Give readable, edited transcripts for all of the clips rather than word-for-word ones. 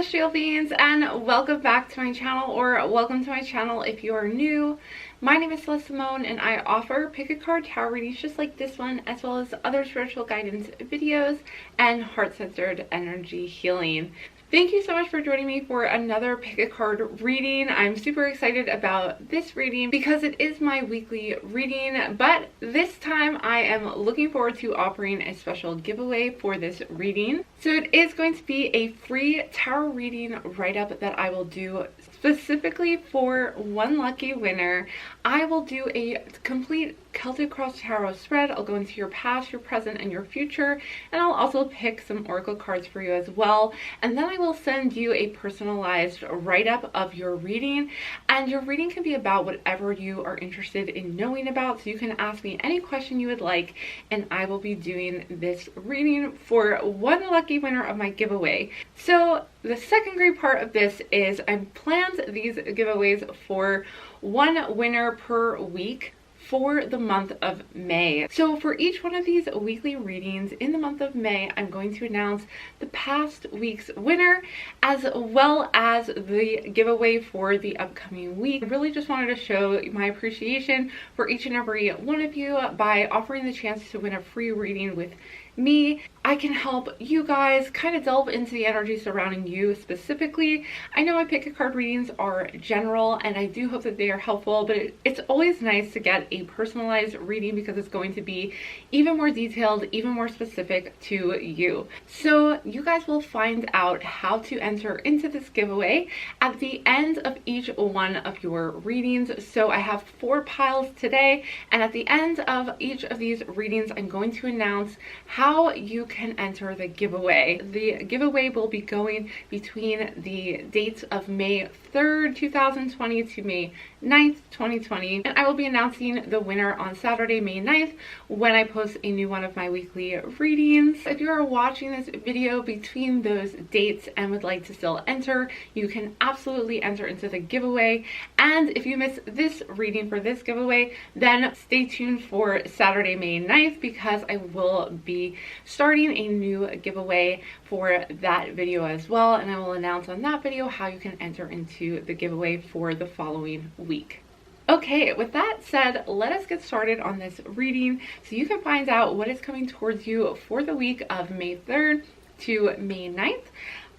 celestial beings, and welcome back to my channel, or welcome to my channel if you are new. My name is Celeste Simone, and I offer pick a card tarot readings just like this one, as well as other spiritual guidance videos and heart-centered energy healing. Thank you so much for joining me for another pick a card reading. I'm super excited about this reading because it is my weekly reading, but this time I am looking forward to offering a special giveaway for this reading. So it is going to be a free tarot reading write-up that I will do specifically for one lucky winner. I will do a complete Celtic Cross Tarot spread. I'll go into your past, your present, and your future, and I'll also pick some oracle cards for you as well. And then I will send you a personalized write-up of your reading, and your reading can be about whatever you are interested in knowing about. So you can ask me any question you would like, and I will be doing this reading for one lucky winner of my giveaway. So the second great part of this is I've planned these giveaways for one winner per week for the month of May. So for each one of these weekly readings in the month of May, I'm going to announce the past week's winner as well as the giveaway for the upcoming week. I really just wanted to show my appreciation for each and every one of you by offering the chance to win a free reading with me. I can help you guys kind of delve into the energy surrounding you specifically. I know my pick a card readings are general, and I do hope that they are helpful, but it's always nice to get a personalized reading because it's going to be even more detailed, even more specific to you. So you guys will find out how to enter into this giveaway at the end of each one of your readings. So I have 4 piles today, and at the end of each of these readings, I'm going to announce how you can enter the giveaway. The giveaway will be going between the dates of May 3rd, 2020 to May 9th, 2020, and I will be announcing the winner on Saturday, May 9th, when I post a new one of my weekly readings. If you are watching this video between those dates and would like to still enter, you can absolutely enter into the giveaway. And if you miss this reading for this giveaway, then stay tuned for Saturday, May 9th, because I will be starting a new giveaway for that video as well, and I will announce on that video how you can enter into the giveaway for the following week. Okay, with that said, let us get started on this reading so you can find out what is coming towards you for the week of May 3rd to May 9th.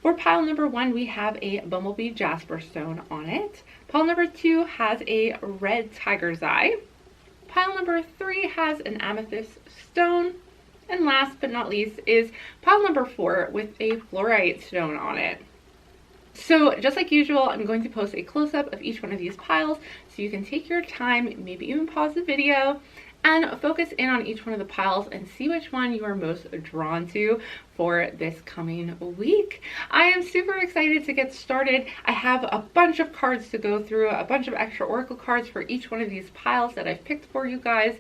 For pile number 1, we have a Bumblebee Jasper stone on it. Pile number 2 has a red tiger's eye. Pile number 3 has an amethyst stone. And last but not least is pile number 4 with a fluorite stone on it. So just like usual, I'm going to post a close-up of each one of these piles so you can take your time, maybe even pause the video, and focus in on each one of the piles and see which one you are most drawn to for this coming week. I am super excited to get started. I have a bunch of cards to go through, a bunch of extra oracle cards for each one of these piles that I've picked for you guys.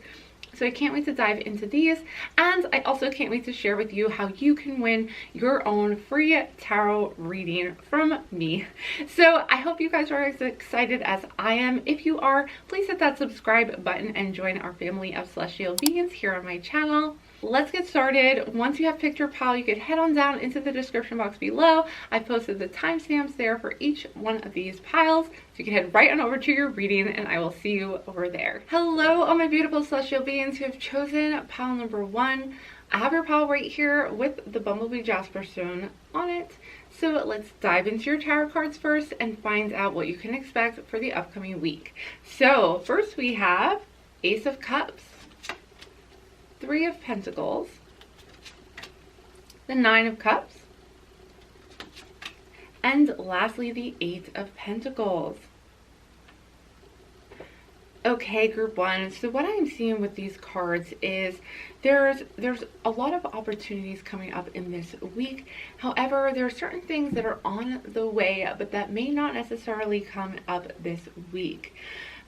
So I can't wait to dive into these, and I also can't wait to share with you how you can win your own free tarot reading from me. So I hope you guys are as excited as I am. If you are, please hit that subscribe button and join our family of celestial beings here on my channel. Let's get started. Once you have picked your pile, you can head on down into the description box below. I posted the timestamps there for each one of these piles, so you can head right on over to your reading, and I will see you over there. Hello, all my beautiful celestial beings who have chosen pile number 1. I have your pile right here with the Bumblebee Jasper stone on it. So let's dive into your tarot cards first and find out what you can expect for the upcoming week. So first we have Ace of Cups, 3 of Pentacles, the 9 of Cups, and lastly the 8 of Pentacles. Okay, group 1, so what I'm seeing with these cards is there's a lot of opportunities coming up in this week. However, there are certain things that are on the way, but that may not necessarily come up this week.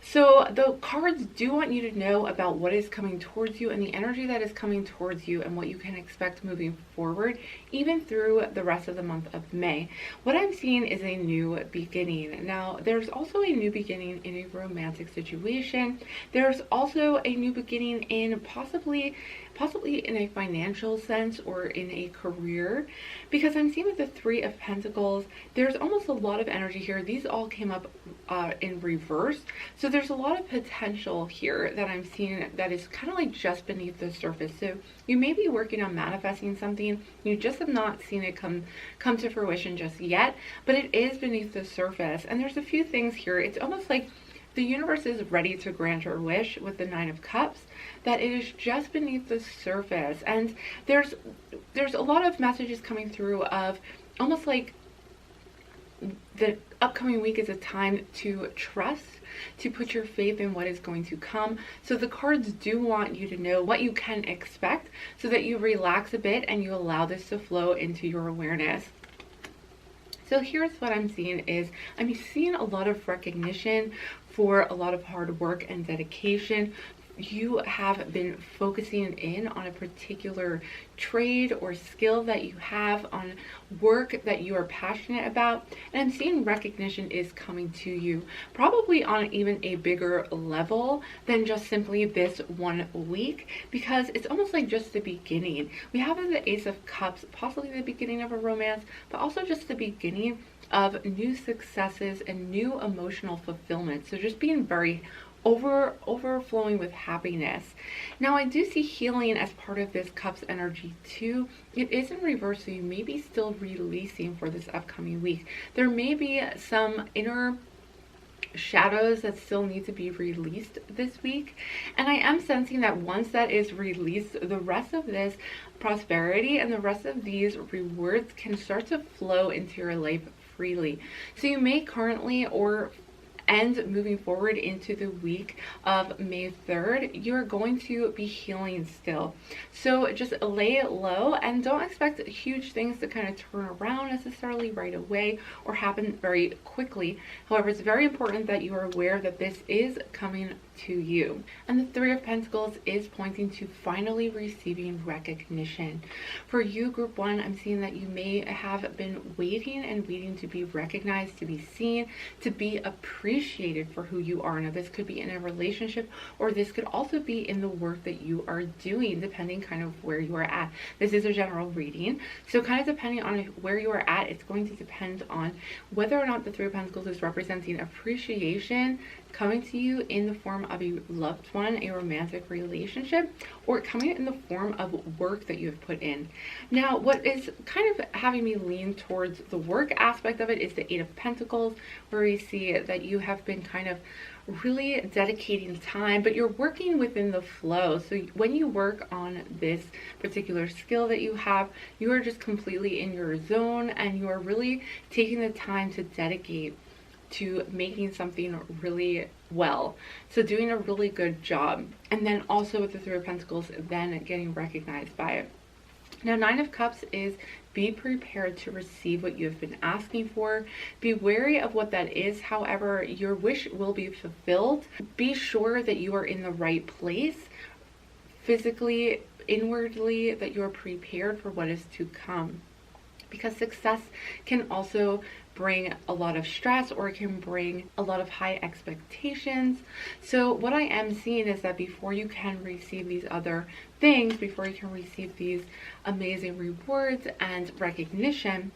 So the cards do want you to know about what is coming towards you and the energy that is coming towards you and what you can expect moving forward, even through the rest of the month of May. What I'm seeing is a new beginning. Now, there's also a new beginning in a romantic situation. There's also a new beginning in possibly possibly in a financial sense or in a career, because I'm seeing with the Three of Pentacles, there's almost a lot of energy here. These all came up in reverse. So there's a lot of potential here that I'm seeing that is kind of like just beneath the surface. So you may be working on manifesting something. You just have not seen it come to fruition just yet, but it is beneath the surface. And there's a few things here. It's almost like the universe is ready to grant your wish with the Nine of Cups, that it is just beneath the surface. And there's a lot of messages coming through of almost like the upcoming week is a time to trust, to put your faith in what is going to come. So the cards do want you to know what you can expect so that you relax a bit and you allow this to flow into your awareness. So here's what I'm seeing is, I'm seeing a lot of recognition for a lot of hard work and dedication. You have been focusing in on a particular trade or skill that you have, on work that you are passionate about, and I'm seeing recognition is coming to you, probably on even a bigger level than just simply this 1 week, because it's almost like just the beginning. We have the Ace of Cups, possibly the beginning of a romance, but also just the beginning of new successes and new emotional fulfillment. So just being very overflowing with happiness. Now I do see healing as part of this Cups energy too. It is in reverse, so you may be still releasing for this upcoming week. There may be some inner shadows that still need to be released this week, and I am sensing that once that is released, the rest of this prosperity and the rest of these rewards can start to flow into your life freely. So you may currently and moving forward into the week of May 3rd, you're going to be healing still. So just lay it low and don't expect huge things to kind of turn around necessarily right away or happen very quickly. However, it's very important that you are aware that this is coming to you. And the Three of Pentacles is pointing to finally receiving recognition. For you, Group 1, I'm seeing that you may have been waiting to be recognized, to be seen, to be appreciated for who you are. Now, this could be in a relationship, or this could also be in the work that you are doing, depending kind of where you are at. This is a general reading, so kind of depending on where you are at, it's going to depend on whether or not the Three of Pentacles is representing appreciation coming to you in the form of a loved one, a romantic relationship, or coming in the form of work that you have put in. Now, what is kind of having me lean towards the work aspect of it is the Eight of Pentacles, where we see that you have been kind of really dedicating time, but you're working within the flow. So when you work on this particular skill that you have, you are just completely in your zone and you are really taking the time to dedicate to making something really well. So doing a really good job. And then also with the Three of Pentacles, then getting recognized by it. Now, Nine of Cups is be prepared to receive what you have been asking for. Be wary of what that is. However, your wish will be fulfilled. Be sure that you are in the right place physically, inwardly, that you are prepared for what is to come. Because success can also bring a lot of stress, or it can bring a lot of high expectations. So what I am seeing is that before you can receive these other things, before you can receive these amazing rewards and recognition,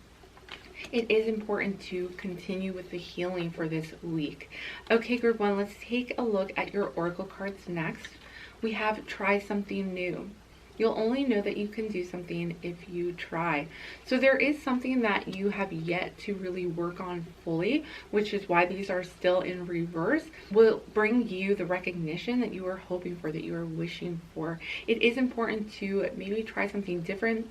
it is important to continue with the healing for this week. Okay, Group 1, let's take a look at your oracle cards next. We have try something new. You'll only know that you can do something if you try. So there is something that you have yet to really work on fully, which is why these are still in reverse, will bring you the recognition that you are hoping for, that you are wishing for. It is important to maybe try something different.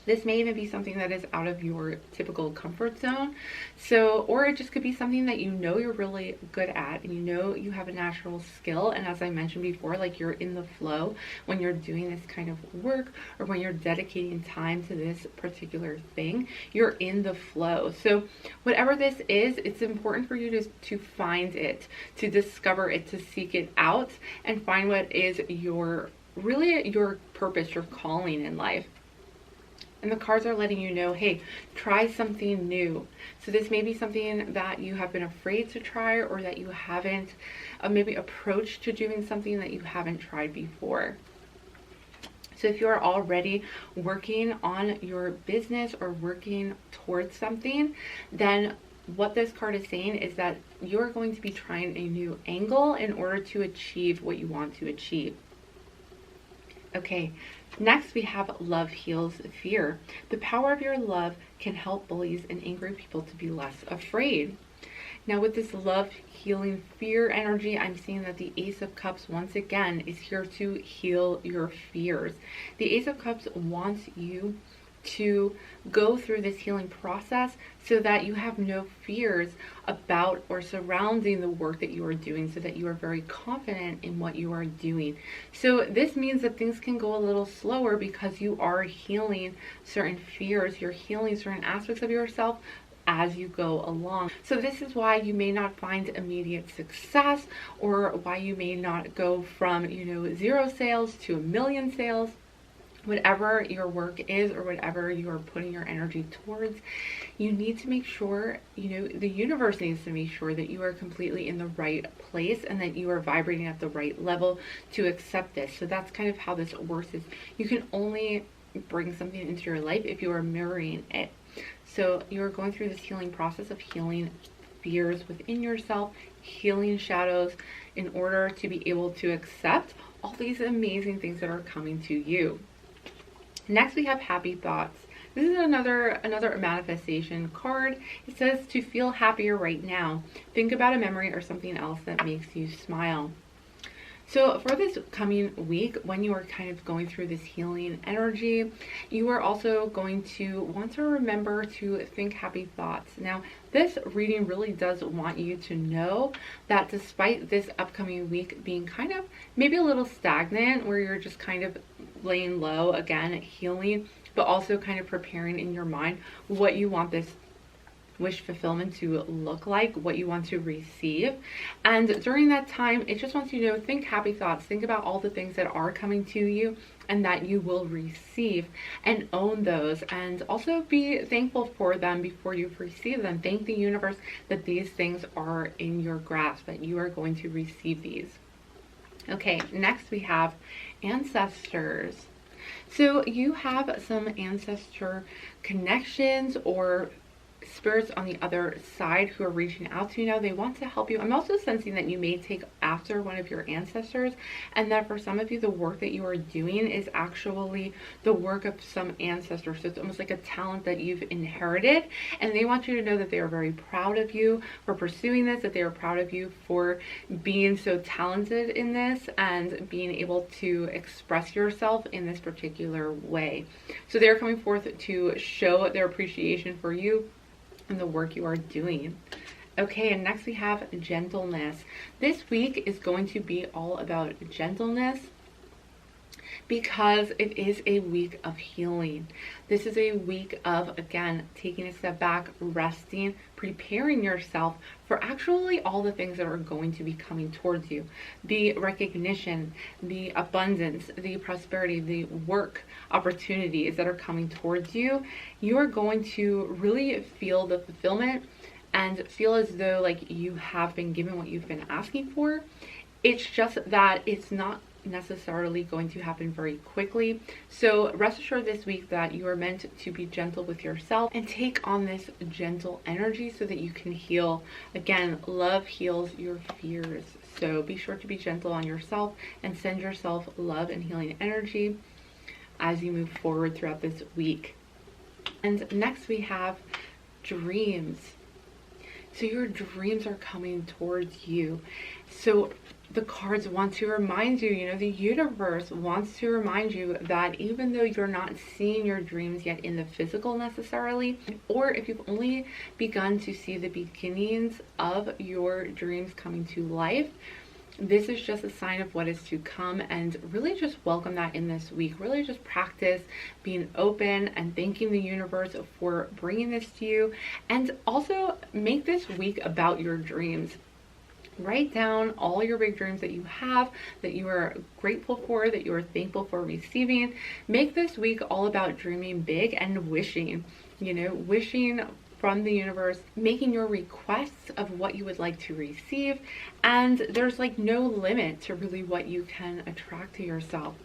This may even be something that is out of your typical comfort zone. So, or it just could be something that you know you're really good at and you know you have a natural skill. And as I mentioned before, like you're in the flow when you're doing this kind of work, or when you're dedicating time to this particular thing, you're in the flow. So whatever this is, it's important for you to find it, to discover it, to seek it out and find what is your purpose, your calling in life. And the cards are letting you know, hey, try something new. So this may be something that you have been afraid to try, or that you haven't maybe approached to doing something that you haven't tried before. So if you're already working on your business or working towards something, then what this card is saying is that you're going to be trying a new angle in order to achieve what you want to achieve. Okay, next we have love heals fear. The power of your love can help bullies and angry people to be less afraid. Now with this love healing fear energy, I'm seeing that the Ace of Cups once again is here to heal your fears. The Ace of Cups wants you to go through this healing process so that you have no fears about or surrounding the work that you are doing, so that you are very confident in what you are doing. So this means that things can go a little slower because you are healing certain fears, you're healing certain aspects of yourself as you go along. So this is why you may not find immediate success, or why you may not go from 0 sales to 1 million sales. Whatever your work is or whatever you are putting your energy towards, you need to make sure, the universe needs to make sure that you are completely in the right place and that you are vibrating at the right level to accept this. So that's kind of how this works, is you can only bring something into your life if you are mirroring it. So you're going through this healing process of healing fears within yourself, healing shadows, in order to be able to accept all these amazing things that are coming to you. Next we have happy thoughts. This is another manifestation card. It says to feel happier right now. Think about a memory or something else that makes you smile. So for this coming week, when you are kind of going through this healing energy, you are also going to want to remember to think happy thoughts. Now, this reading really does want you to know that despite this upcoming week being kind of maybe a little stagnant, where you're just kind of laying low, again, healing, but also kind of preparing in your mind what you want this wish fulfillment to look like, what you want to receive. And during that time, it just wants you to think happy thoughts. Think about all the things that are coming to you and that you will receive, and own those, and also be thankful for them before you receive them. Thank the universe that these things are in your grasp, that you are going to receive these. Okay, next we have ancestors. So you have some ancestor connections or spirits on the other side who are reaching out to you now. They want to help you. I'm also sensing that you may take after one of your ancestors, and that for some of you, the work that you are doing is actually the work of some ancestor. So it's almost like a talent that you've inherited, and they want you to know that they are very proud of you for pursuing this, that they are proud of you for being so talented in this and being able to express yourself in this particular way. So they're coming forth to show their appreciation for you and the work you are doing. Okay, and next we have gentleness. This week is going to be all about gentleness because it is a week of healing. This is a week of, again, taking a step back, resting, preparing yourself for actually all the things that are going to be coming towards you. The recognition, the abundance, the prosperity, the work opportunities that are coming towards you. You are going to really feel the fulfillment and feel as though like you have been given what you've been asking for. It's just that it's not necessarily going to happen very quickly. So rest assured this week that you are meant to be gentle with yourself and take on this gentle energy so that you can heal. Again, love heals your fears. So be sure to be gentle on yourself and send yourself love and healing energy as you move forward throughout this week. And next we have dreams. So your dreams are coming towards you. So the cards want to remind you, the universe wants to remind you that even though you're not seeing your dreams yet in the physical necessarily, or if you've only begun to see the beginnings of your dreams coming to life, this is just a sign of what is to come, and really just welcome that in this week. Really just practice being open and thanking the universe for bringing this to you, and also make this week about your dreams. Write down all your big dreams that you have, that you are grateful for, that you are thankful for receiving. Make this week all about dreaming big and wishing, wishing from the universe, making your requests of what you would like to receive. And there's like no limit to really what you can attract to yourself.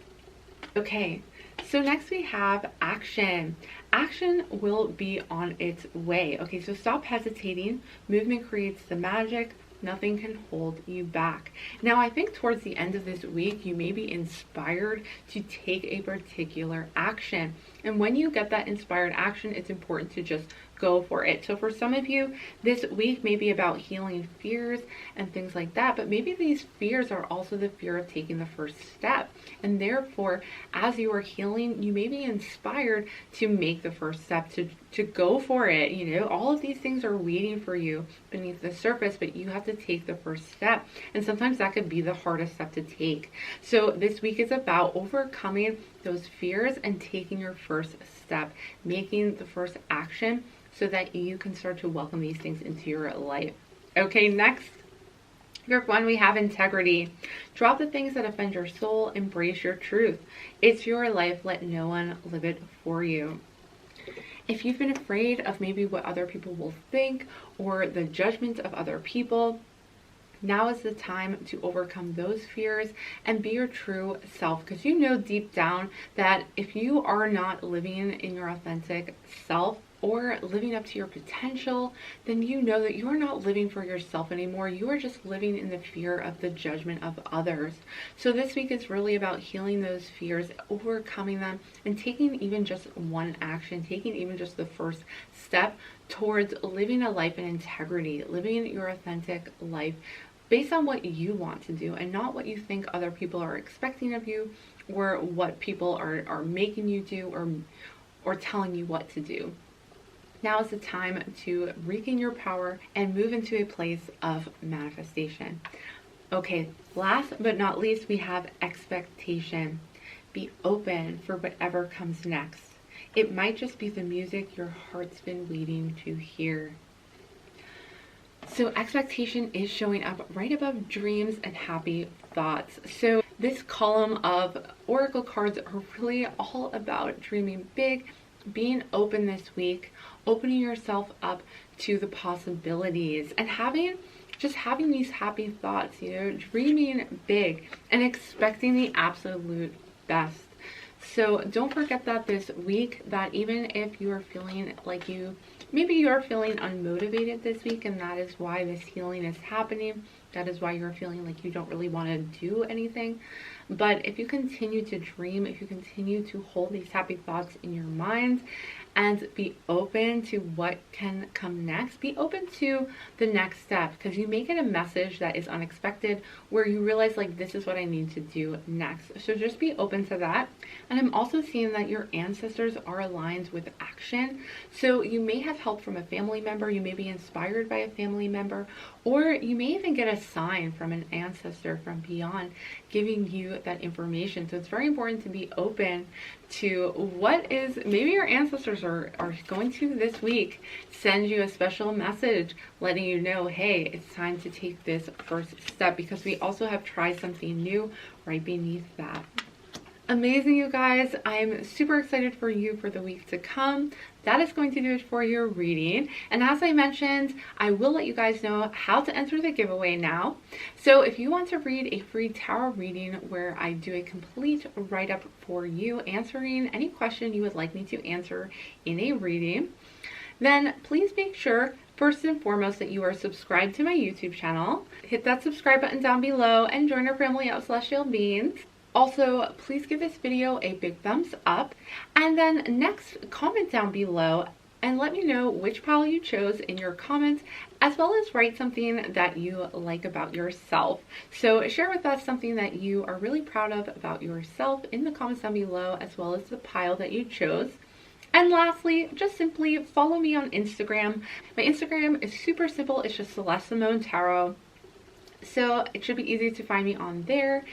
Okay, so next we have action. Action will be on its way. Okay, so stop hesitating. Movement creates the magic. Nothing can hold you back. Now, I think towards the end of this week, you may be inspired to take a particular action. And when you get that inspired action, it's important to just go for it. So for some of you, this week may be about healing fears and things like that, but maybe these fears are also the fear of taking the first step. And therefore, as you are healing, you may be inspired to make the first step, to go for it. You know, all of these things are waiting for you beneath the surface, but you have to take the first step. And sometimes that could be the hardest step to take. So this week is about overcoming those fears and taking your first step, making the first action, so that you can start to welcome these things into your life. Okay, next, group 1, we have integrity. Drop the things that offend your soul, embrace your truth. It's your life, let no one live it for you. If you've been afraid of maybe what other people will think or the judgment of other people, now is the time to overcome those fears and be your true self, because you know deep down that if you are not living in your authentic self or living up to your potential, then you know that you are not living for yourself anymore. You are just living in the fear of the judgment of others. So this week is really about healing those fears, overcoming them, and taking even just one action, taking even just the first step towards living a life in integrity, living your authentic life based on what you want to do and not what you think other people are expecting of you or what people are making you do or telling you what to do. Now is the time to regain your power and move into a place of manifestation. Okay, last but not least, we have expectation. Be open for whatever comes next. It might just be the music your heart's been waiting to hear. So expectation is showing up right above dreams and happy thoughts. So this column of oracle cards are really all about dreaming big, being open this week, opening yourself up to the possibilities, and having these happy thoughts, you know, dreaming big and expecting the absolute best. So don't forget that this week, that even if you are feeling like maybe you are feeling unmotivated this week, and that is why this healing is happening. That is why you're feeling like you don't really want to do anything. But if you continue to dream, if you continue to hold these happy thoughts in your mind and be open to what can come next, be open to the next step, because you may get a message that is unexpected where you realize, like, this is what I need to do next. So just be open to that. And I'm also seeing that your ancestors are aligned with action. So you may have help from a family member, you may be inspired by a family member, or you may even get a sign from an ancestor from beyond giving you that information. So it's very important to be open to what is, maybe your ancestors are going to this week send you a special message letting you know, hey, it's time to take this first step, because we also have tried something new right beneath that. Amazing, you guys. I'm super excited for you for the week to come. That is going to do it for your reading. And as I mentioned, I will let you guys know how to enter the giveaway now. So if you want to read a free tarot reading where I do a complete write-up for you, answering any question you would like me to answer in a reading, then please make sure, first and foremost, that you are subscribed to my YouTube channel. Hit that subscribe button down below and join our family of celestial beings. Also, please give this video a big thumbs up, and then next, comment down below and let me know which pile you chose in your comments, as well as write something that you like about yourself. So share with us something that you are really proud of about yourself in the comments down below, as well as the pile that you chose. And lastly, just simply follow me on Instagram. My Instagram is super simple. It's just Celeste Simone Tarot. So it should be easy to find me on there.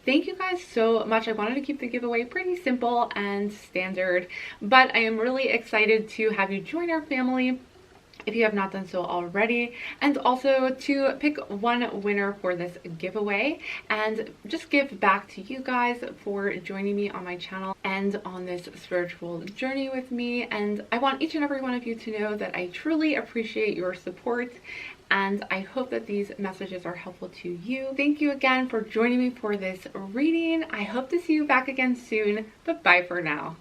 Thank you guys so much. I wanted to keep the giveaway pretty simple and standard, but I am really excited to have you join our family if you have not done so already, and also to pick one winner for this giveaway and just give back to you guys for joining me on my channel and on this spiritual journey with me. And I want each and every one of you to know that I truly appreciate your support and I hope that these messages are helpful to you. Thank you again for joining me for this reading. I hope to see you back again soon, but bye for now.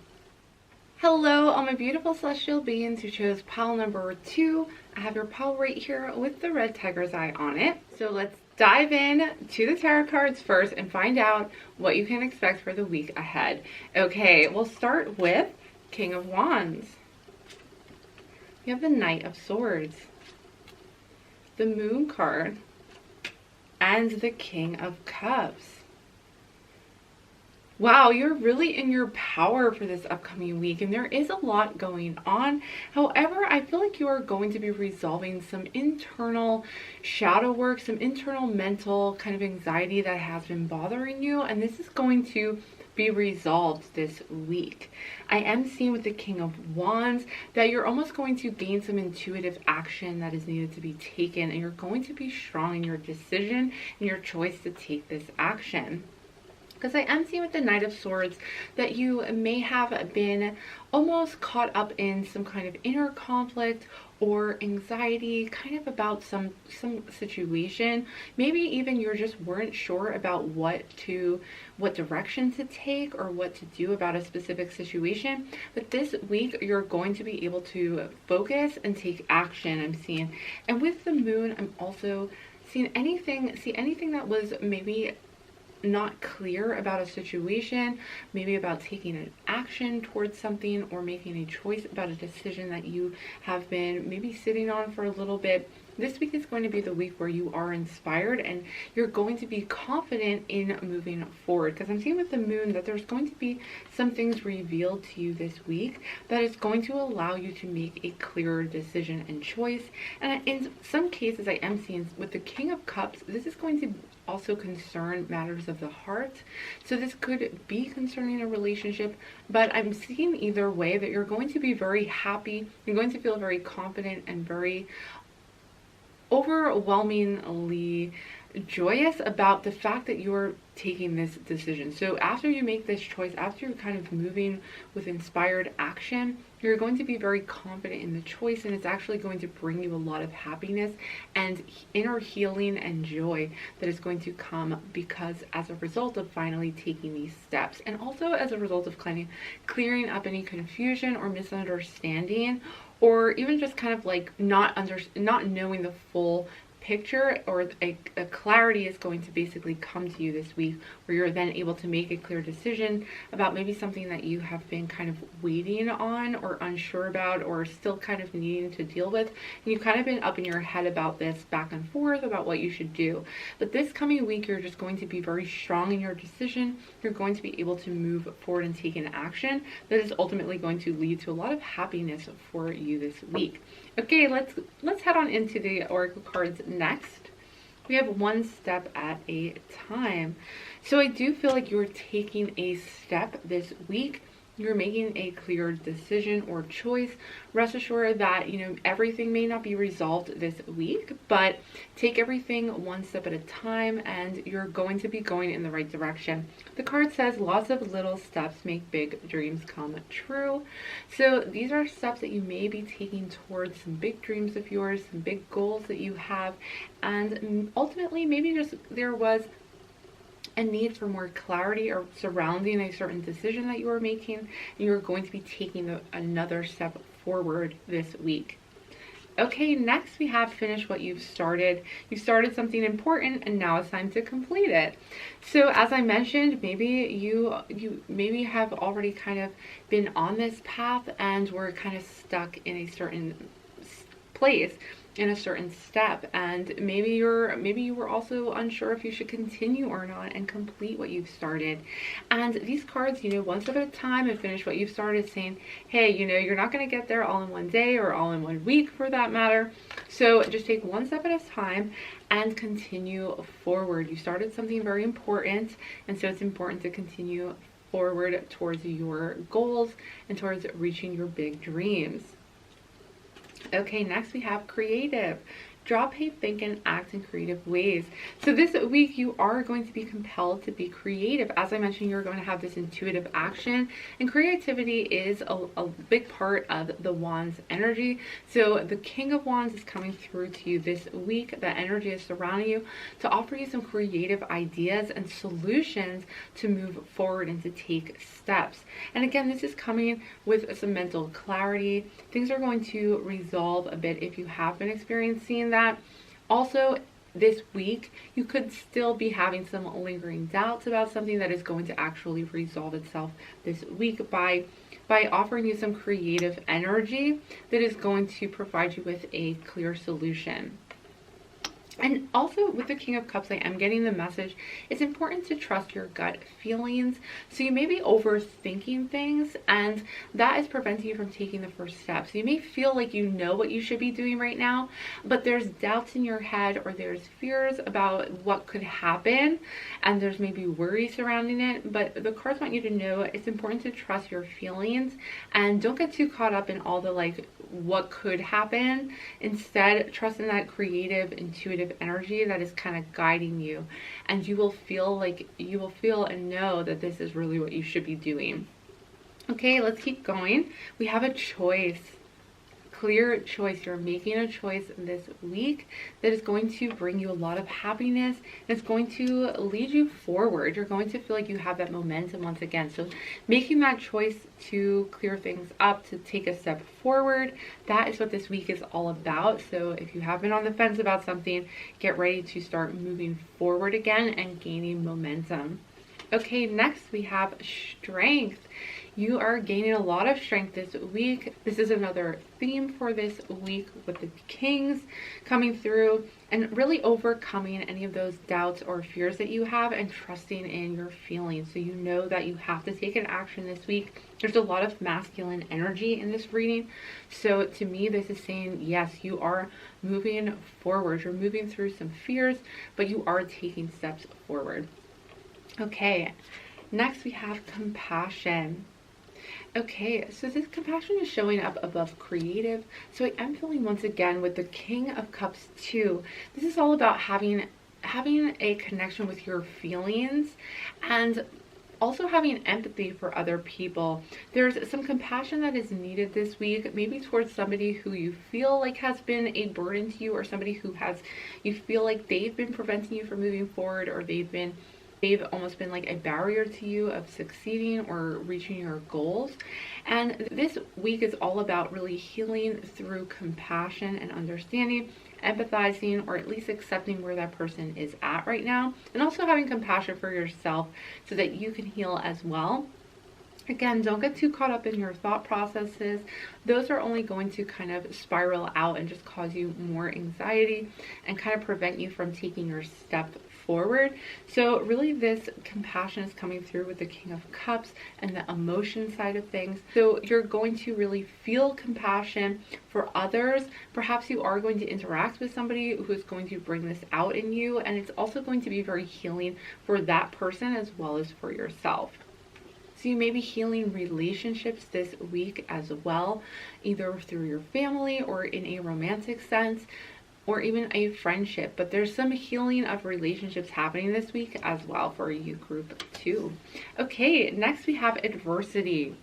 Hello, all my beautiful celestial beings who chose pile number 2. I have your pile right here with the red tiger's eye on it. So let's dive in to the tarot cards first and find out what you can expect for the week ahead. Okay, we'll start with King of Wands. You have the Knight of Swords, the Moon card, and the King of Cups. Wow, you're really in your power for this upcoming week, and there is a lot going on. However, I feel like you are going to be resolving some internal shadow work, some internal mental kind of anxiety that has been bothering you, and this is going to be resolved this week. I am seeing with the King of Wands that you're almost going to gain some intuitive action that is needed to be taken, and you're going to be strong in your decision and your choice to take this action. Because I am seeing with the Knight of Swords that you may have been almost caught up in some kind of inner conflict or anxiety kind of about some situation. Maybe even you just weren't sure about what direction to take or what to do about a specific situation. But this week you're going to be able to focus and take action, I'm seeing. And with the Moon, I'm also seeing anything that was maybe not clear about a situation, maybe about taking an action towards something or making a choice about a decision that you have been maybe sitting on for a little bit. This week is going to be the week where you are inspired and you're going to be confident in moving forward. Because I'm seeing with the Moon that there's going to be some things revealed to you this week that is going to allow you to make a clearer decision and choice. And in some cases, I am seeing with the King of Cups, this is going to also concern matters of the heart. So this could be concerning a relationship, but I'm seeing either way that you're going to be very happy. You're going to feel very confident and very overwhelmingly joyous about the fact that you're taking this decision. So after you make this choice, after you're kind of moving with inspired action, you're going to be very confident in the choice, and it's actually going to bring you a lot of happiness and inner healing and joy that is going to come because as a result of finally taking these steps, and also as a result of kind of clearing up any confusion or misunderstanding, or even just kind of like not knowing the full picture, or a clarity is going to basically come to you this week, where you're then able to make a clear decision about maybe something that you have been kind of waiting on or unsure about or still kind of needing to deal with, and you've kind of been up in your head about this back and forth about what you should do. But this coming week you're just going to be very strong in your decision. You're going to be able to move forward and take an action that is ultimately going to lead to a lot of happiness for you this week. Okay, let's head on into the oracle cards next. We have one step at a time. So I do feel like you're taking a step this week. You're making a clear decision or choice. Rest assured that, everything may not be resolved this week, but take everything one step at a time and you're going to be going in the right direction. The card says lots of little steps make big dreams come true. So these are steps that you may be taking towards some big dreams of yours, some big goals that you have, and ultimately maybe just there was a need for more clarity or surrounding a certain decision that you are making, and you're going to be taking another step forward this week. Okay, next we have finish what you've started. You started something important and now it's time to complete it. So as I mentioned, maybe you maybe have already kind of been on this path and were kind of stuck in a certain place, in a certain step, and maybe you were also unsure if you should continue or not and complete what you've started. And these cards, one step at a time and finish what you've started, saying, hey, you're not going to get there all in one day or all in 1 week for that matter. So just take one step at a time and continue forward. You started something very important, and so it's important to continue forward towards your goals and towards reaching your big dreams. Okay, next we have creative. Drop how you think and act in creative ways. So this week you are going to be compelled to be creative. As I mentioned, you're going to have this intuitive action, and creativity is a big part of the Wands energy. So the King of Wands is coming through to you this week. That energy is surrounding you to offer you some creative ideas and solutions to move forward and to take steps. And again, this is coming with some mental clarity. Things are going to resolve a bit if you have been experiencing that. Also, this week, you could still be having some lingering doubts about something that is going to actually resolve itself this week by offering you some creative energy that is going to provide you with a clear solution. And also with the King of Cups, I am getting the message, it's important to trust your gut feelings. So you may be overthinking things, and that is preventing you from taking the first step. So you may feel like you know what you should be doing right now, but there's doubts in your head, or there's fears about what could happen, and there's maybe worry surrounding it. But the cards want you to know it's important to trust your feelings, and don't get too caught up in all the what could happen. Instead, trust in that creative, intuitive energy that is kind of guiding you, and you will feel and know that this is really what you should be doing. Okay, let's keep going. We have a choice. Clear choice. You're making a choice this week that is going to bring you a lot of happiness. It's going to lead you forward. You're going to feel like you have that momentum once again. So making that choice to clear things up, to take a step forward, that is what this week is all about. So if you have been on the fence about something, get ready to start moving forward again and gaining momentum. Okay, next we have strength. You are gaining a lot of strength this week. This is another theme for this week with the Kings coming through and really overcoming any of those doubts or fears that you have and trusting in your feelings. So you know that you have to take an action this week. There's a lot of masculine energy in this reading. So to me, this is saying, yes, you are moving forward. You're moving through some fears, but you are taking steps forward. Okay, next we have compassion. Okay, so this compassion is showing up above creative. So I am feeling once again with the King of Cups too. This is all about having a connection with your feelings and also having empathy for other people. There's some compassion that is needed this week, maybe towards somebody who you feel like has been a burden to you, or somebody who you feel like they've been preventing you from moving forward, or they've almost been like a barrier to you of succeeding or reaching your goals. And this week is all about really healing through compassion and understanding, empathizing, or at least accepting where that person is at right now, and also having compassion for yourself so that you can heal as well. Again, don't get too caught up in your thought processes. Those are only going to kind of spiral out and just cause you more anxiety and kind of prevent you from taking your step forward. So really this compassion is coming through with the King of Cups and the emotion side of things. So you're going to really feel compassion for others. Perhaps you are going to interact with somebody who is going to bring this out in you, and it's also going to be very healing for that person as well as for yourself. So you may be healing relationships this week as well, either through your family or in a romantic sense, or even a friendship. But there's some healing of relationships happening this week as well for you group 2. Okay, next we have adversity.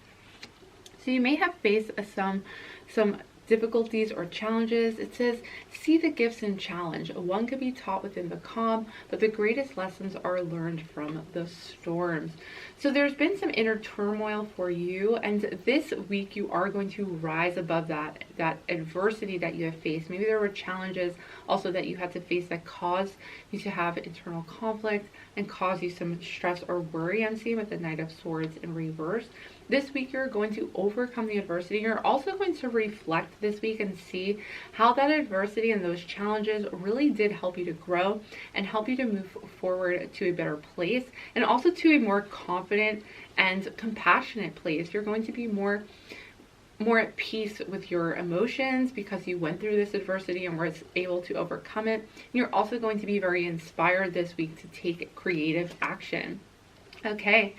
So you may have faced some difficulties or challenges. It says, see the gifts in challenge. One could be taught within the calm, but the greatest lessons are learned from the storms. So there's been some inner turmoil for you, and this week you are going to rise above that adversity that you have faced. Maybe there were challenges also that you had to face that caused you to have internal conflict and cause you some stress or worry. I'm seeing with the Knight of Swords in reverse. This week you're going to overcome the adversity. You're also going to reflect this week and see how that adversity and those challenges really did help you to grow and help you to move forward to a better place, and also to a more confident and compassionate place. You're going to be more at peace with your emotions because you went through this adversity and were able to overcome it. And you're also going to be very inspired this week to take creative action. Okay.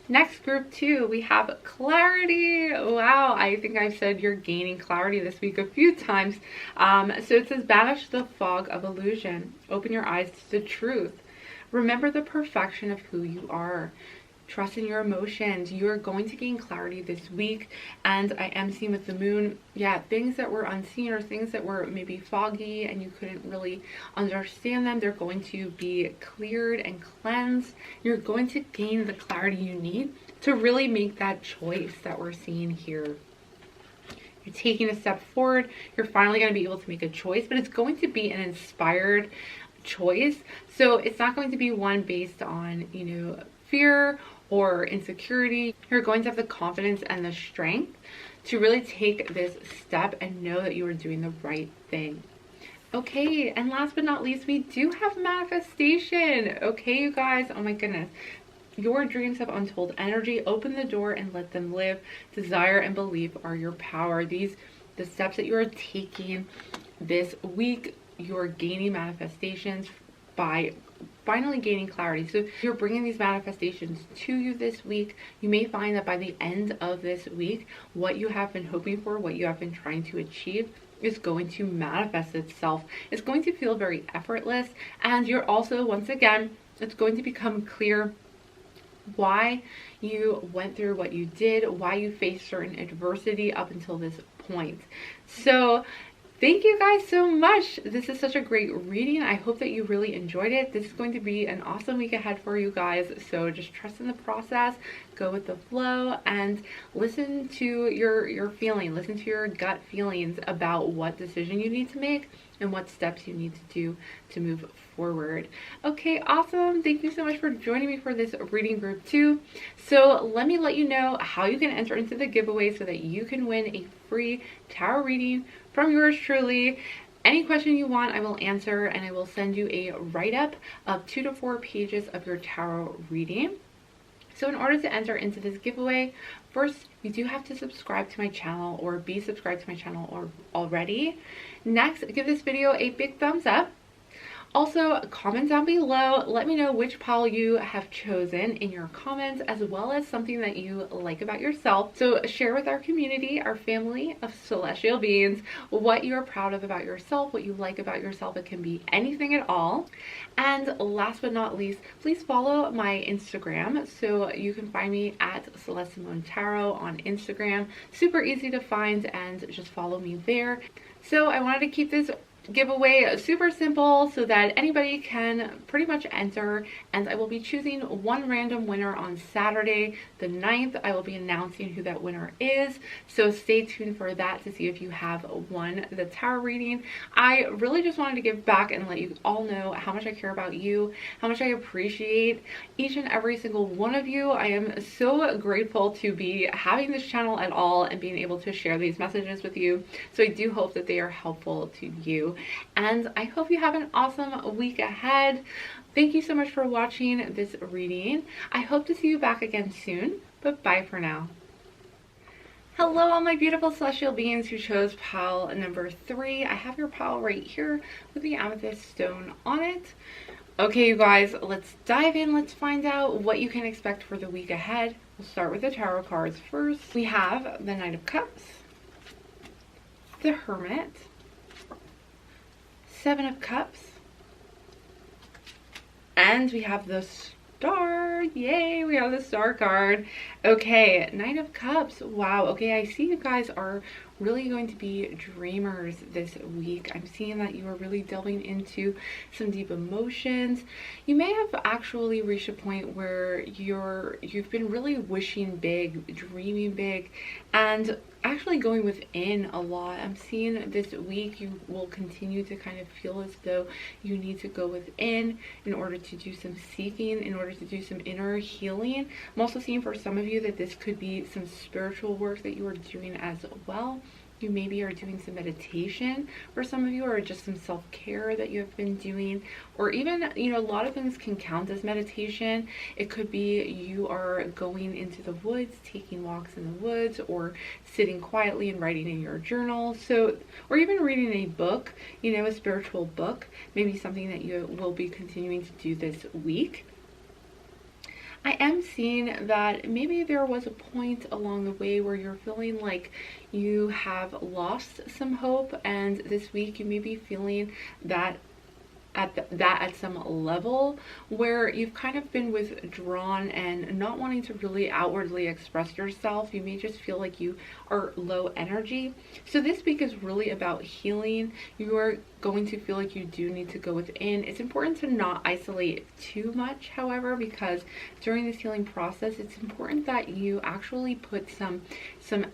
Next, group 2, we have clarity. Wow, I think I've said you're gaining clarity this week a few times. So it says, banish the fog of illusion. Open your eyes to the truth. Remember the perfection of who you are. Trust in your emotions. You are going to gain clarity this week. And I am seeing with the moon, yeah, things that were unseen or things that were maybe foggy and you couldn't really understand them, they're going to be cleared and cleansed. You're going to gain the clarity you need to really make that choice that we're seeing here. You're taking a step forward. You're finally going to be able to make a choice, but it's going to be an inspired choice. So it's not going to be one based on, you know, fear or insecurity. You're going to have the confidence and the strength to really take this step and know that you are doing the right thing. Okay, and last but not least, we do have manifestation. Okay, you guys, oh my goodness. Your dreams have untold energy. Open the door and let them live. Desire and belief are your power. The steps that you are taking this week, you're gaining manifestations by finally gaining clarity. So you're bringing these manifestations to you this week. You may find that by the end of this week, what you have been hoping for, what you have been trying to achieve is going to manifest itself. It's going to feel very effortless. And you're also, once again, it's going to become clear why you went through what you did, why you faced certain adversity up until this point. So thank you guys so much. This is such a great reading. I hope that you really enjoyed it. This is going to be an awesome week ahead for you guys. So just trust in the process, go with the flow, and listen to your feeling. Listen to your gut feelings about what decision you need to make and what steps you need to do to move forward. Okay, awesome. Thank you so much for joining me for this reading group 2. So let me let you know how you can enter into the giveaway so that you can win a free tarot reading from yours truly. Any question you want, I will answer, and I will send you a write-up of 2 to 4 pages of your tarot reading. So in order to enter into this giveaway, first, you do have to subscribe to my channel or be subscribed to my channel already. Next, give this video a big thumbs up. Also, comment down below. Let me know which pile you have chosen in your comments, as well as something that you like about yourself. So share with our community, our family of celestial beings, what you're proud of about yourself, what you like about yourself. It can be anything at all. And last but not least, please follow my Instagram. So you can find me at Celeste Simone Tarot on Instagram. Super easy to find, and just follow me there. So I wanted to keep this giveaway super simple so that anybody can pretty much enter, and I will be choosing one random winner on Saturday the 9th. I will be announcing who that winner is, so stay tuned for that to see if you have won the tarot reading. I really just wanted to give back and let you all know how much I care about you, how much I appreciate each and every single one of you. I am so grateful to be having this channel at all and being able to share these messages with you, so I do hope that they are helpful to you. And I hope you have an awesome week ahead. Thank you so much for watching this reading. I hope to see you back again soon, but bye for now. Hello, all my beautiful celestial beings who chose pile number 3. I have your pile right here with the amethyst stone on it. Okay, you guys, let's dive in. Let's find out what you can expect for the week ahead. We'll start with the tarot cards first. We have the Knight of Cups, the Hermit, 7 of Cups, and we have the Star. Yay, we have the Star card. Okay, Knight of Cups. Wow. Okay, I see you guys are really going to be dreamers this week. I'm seeing that you are really delving into some deep emotions. You may have actually reached a point where you've been really wishing big, dreaming big, and actually going within a lot. I'm seeing this week you will continue to kind of feel as though you need to go within in order to do some seeking, in order to do some inner healing. I'm also seeing for some of you that this could be some spiritual work that you are doing as well. You maybe are doing some meditation for some of you, or just some self-care that you have been doing, or even, you know, a lot of things can count as meditation. It could be you are going into the woods, taking walks in the woods, or sitting quietly and writing in your journal. So, or even reading a book, you know, a spiritual book, maybe something that you will be continuing to do this week. I am seeing that maybe there was a point along the way where you're feeling like you have lost some hope, and this week you may be feeling that at some level where you've kind of been withdrawn and not wanting to really outwardly express yourself. You may just feel like you are low energy. So this week is really about healing. You are going to feel like you do need to go within. It's important to not isolate too much, however, because during this healing process, it's important that you actually put some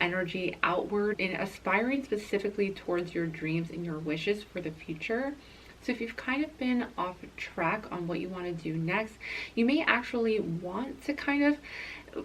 energy outward in aspiring specifically towards your dreams and your wishes for the future. So if you've kind of been off track on what you want to do next, you may actually want to kind of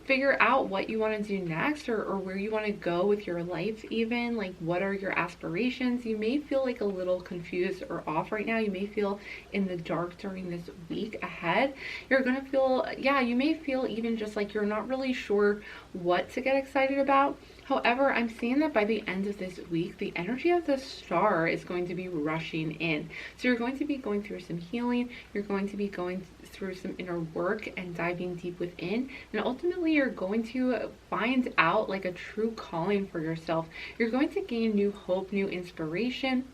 figure out what you want to do next, or where you want to go with your life even. Like, what are your aspirations? You may feel like a little confused or off right now. You may feel in the dark during this week ahead. You're going to feel, yeah, you may feel even just like you're not really sure what to get excited about. However, I'm seeing that by the end of this week, the energy of the star is going to be rushing in. So you're going to be going through some healing. You're going to be going through some inner work and diving deep within. And ultimately, you're going to find out like a true calling for yourself. You're going to gain new hope, new inspiration.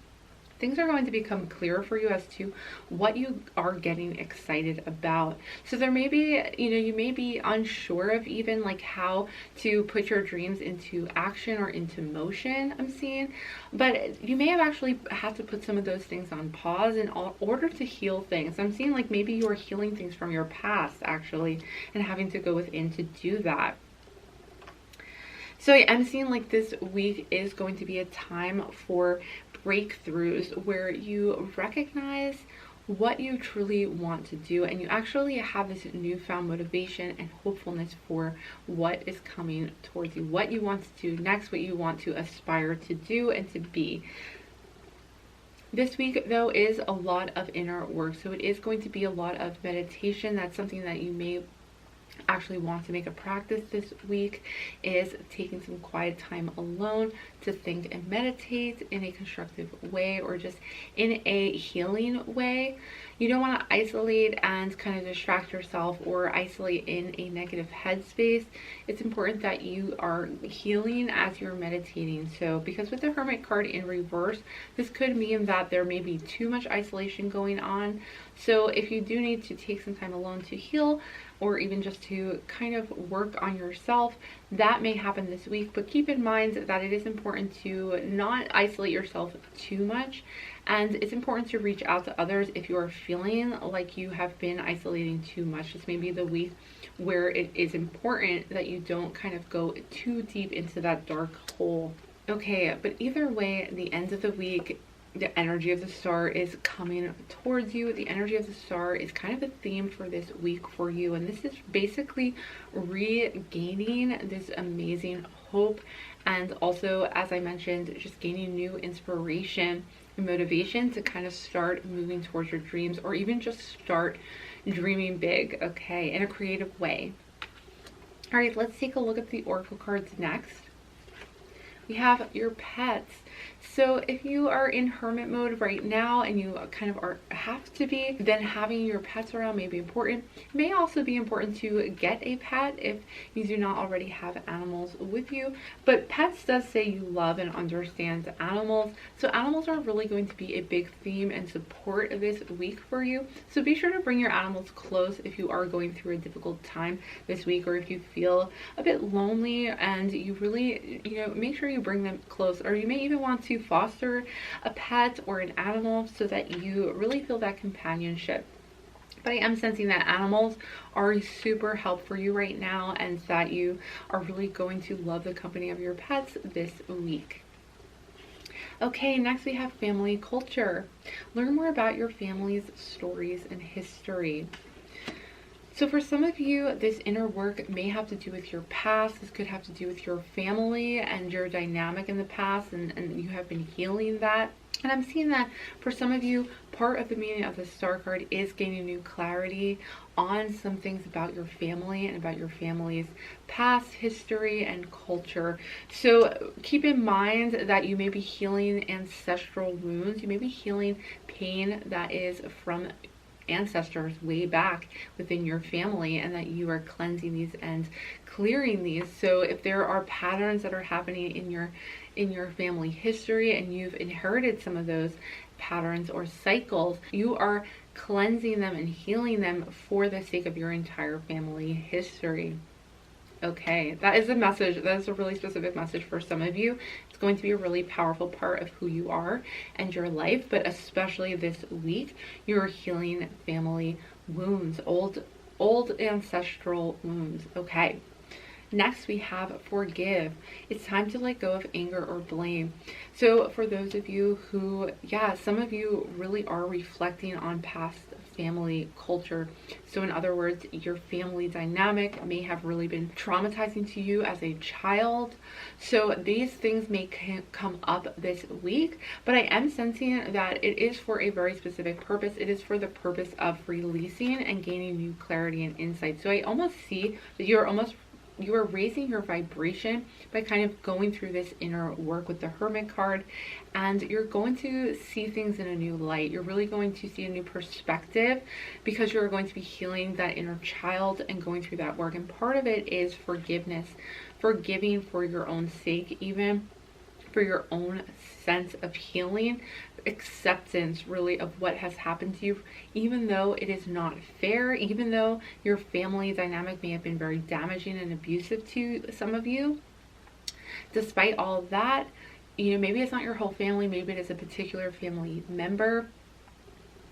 Things are going to become clearer for you as to what you are getting excited about. So there may be, you may be unsure of even like how to put your dreams into action or into motion, I'm seeing. But you may have actually had to put some of those things on pause in order to heal things. I'm seeing like maybe you are healing things from your past actually, and having to go within to do that. So I'm seeing like this week is going to be a time for breakthroughs where you recognize what you truly want to do, and you actually have this newfound motivation and hopefulness for what is coming towards you, what you want to do next, what you want to aspire to do and to be. This week, though, is a lot of inner work, so it is going to be a lot of meditation. That's something that you may actually want to make a practice this week, is taking some quiet time alone to think and meditate in a constructive way, or just in a healing way. You don't want to isolate and kind of distract yourself or isolate in a negative headspace. It's important that you are healing as you're meditating. So because with the Hermit card in reverse, this could mean that there may be too much isolation going on. So if you do need to take some time alone to heal, or even just to kind of work on yourself, that may happen this week. But keep in mind that it is important to not isolate yourself too much, and it's important to reach out to others if you are feeling like you have been isolating too much. This may be the week where it is important that you don't kind of go too deep into that dark hole. Okay, but either way, the end of the week, the energy of the star is coming towards you. The energy of the star is kind of the theme for this week for you. And this is basically regaining this amazing hope. And also, as I mentioned, just gaining new inspiration and motivation to kind of start moving towards your dreams, or even just start dreaming big, okay, in a creative way. All right, let's take a look at the oracle cards next. We have your pets. So if you are in hermit mode right now and you kind of have to be, then having your pets around may be important. It may also be important to get a pet if you do not already have animals with you. But pets does say you love and understand animals. So animals are really going to be a big theme and support this week for you. So be sure to bring your animals close if you are going through a difficult time this week, or if you feel a bit lonely and you really, make sure you bring them close. Or you may even want to foster a pet or an animal so that you really feel that companionship. But I am sensing that animals are super help for you right now, and that you are really going to love the company of your pets this week. Okay, next we have family culture. Learn more about your family's stories and history. So for some of you, this inner work may have to do with your past. This could have to do with your family and your dynamic in the past, and you have been healing that. And I'm seeing that for some of you, part of the meaning of the star card is gaining new clarity on some things about your family and about your family's past history and culture. So keep in mind that you may be healing ancestral wounds. You may be healing pain that is from ancestors way back within your family, and that you are cleansing these and clearing these. So if there are patterns that are happening in your family history and you've inherited some of those patterns or cycles, you are cleansing them and healing them for the sake of your entire family history. Okay, that is a message. That is a really specific message for some of you. It's going to be a really powerful part of who you are and your life, but especially this week, you're healing family wounds, old ancestral wounds. Okay. Next, we have forgive. It's time to let go of anger or blame. So for those of you who, some of you really are reflecting on past family culture. So in other words, your family dynamic may have really been traumatizing to you as a child. So these things may come up this week, but I am sensing that it is for a very specific purpose. It is for the purpose of releasing and gaining new clarity and insight. So I almost see that you are raising your vibration by kind of going through this inner work with the Hermit card, and you're going to see things in a new light. You're really going to see a new perspective because you're going to be healing that inner child and going through that work. And part of it is forgiveness, forgiving for your own sake, even for your own sense of healing, acceptance really of what has happened to you, even though it is not fair, even though your family dynamic may have been very damaging and abusive to some of you. Despite all of that, maybe it's not your whole family, maybe it is a particular family member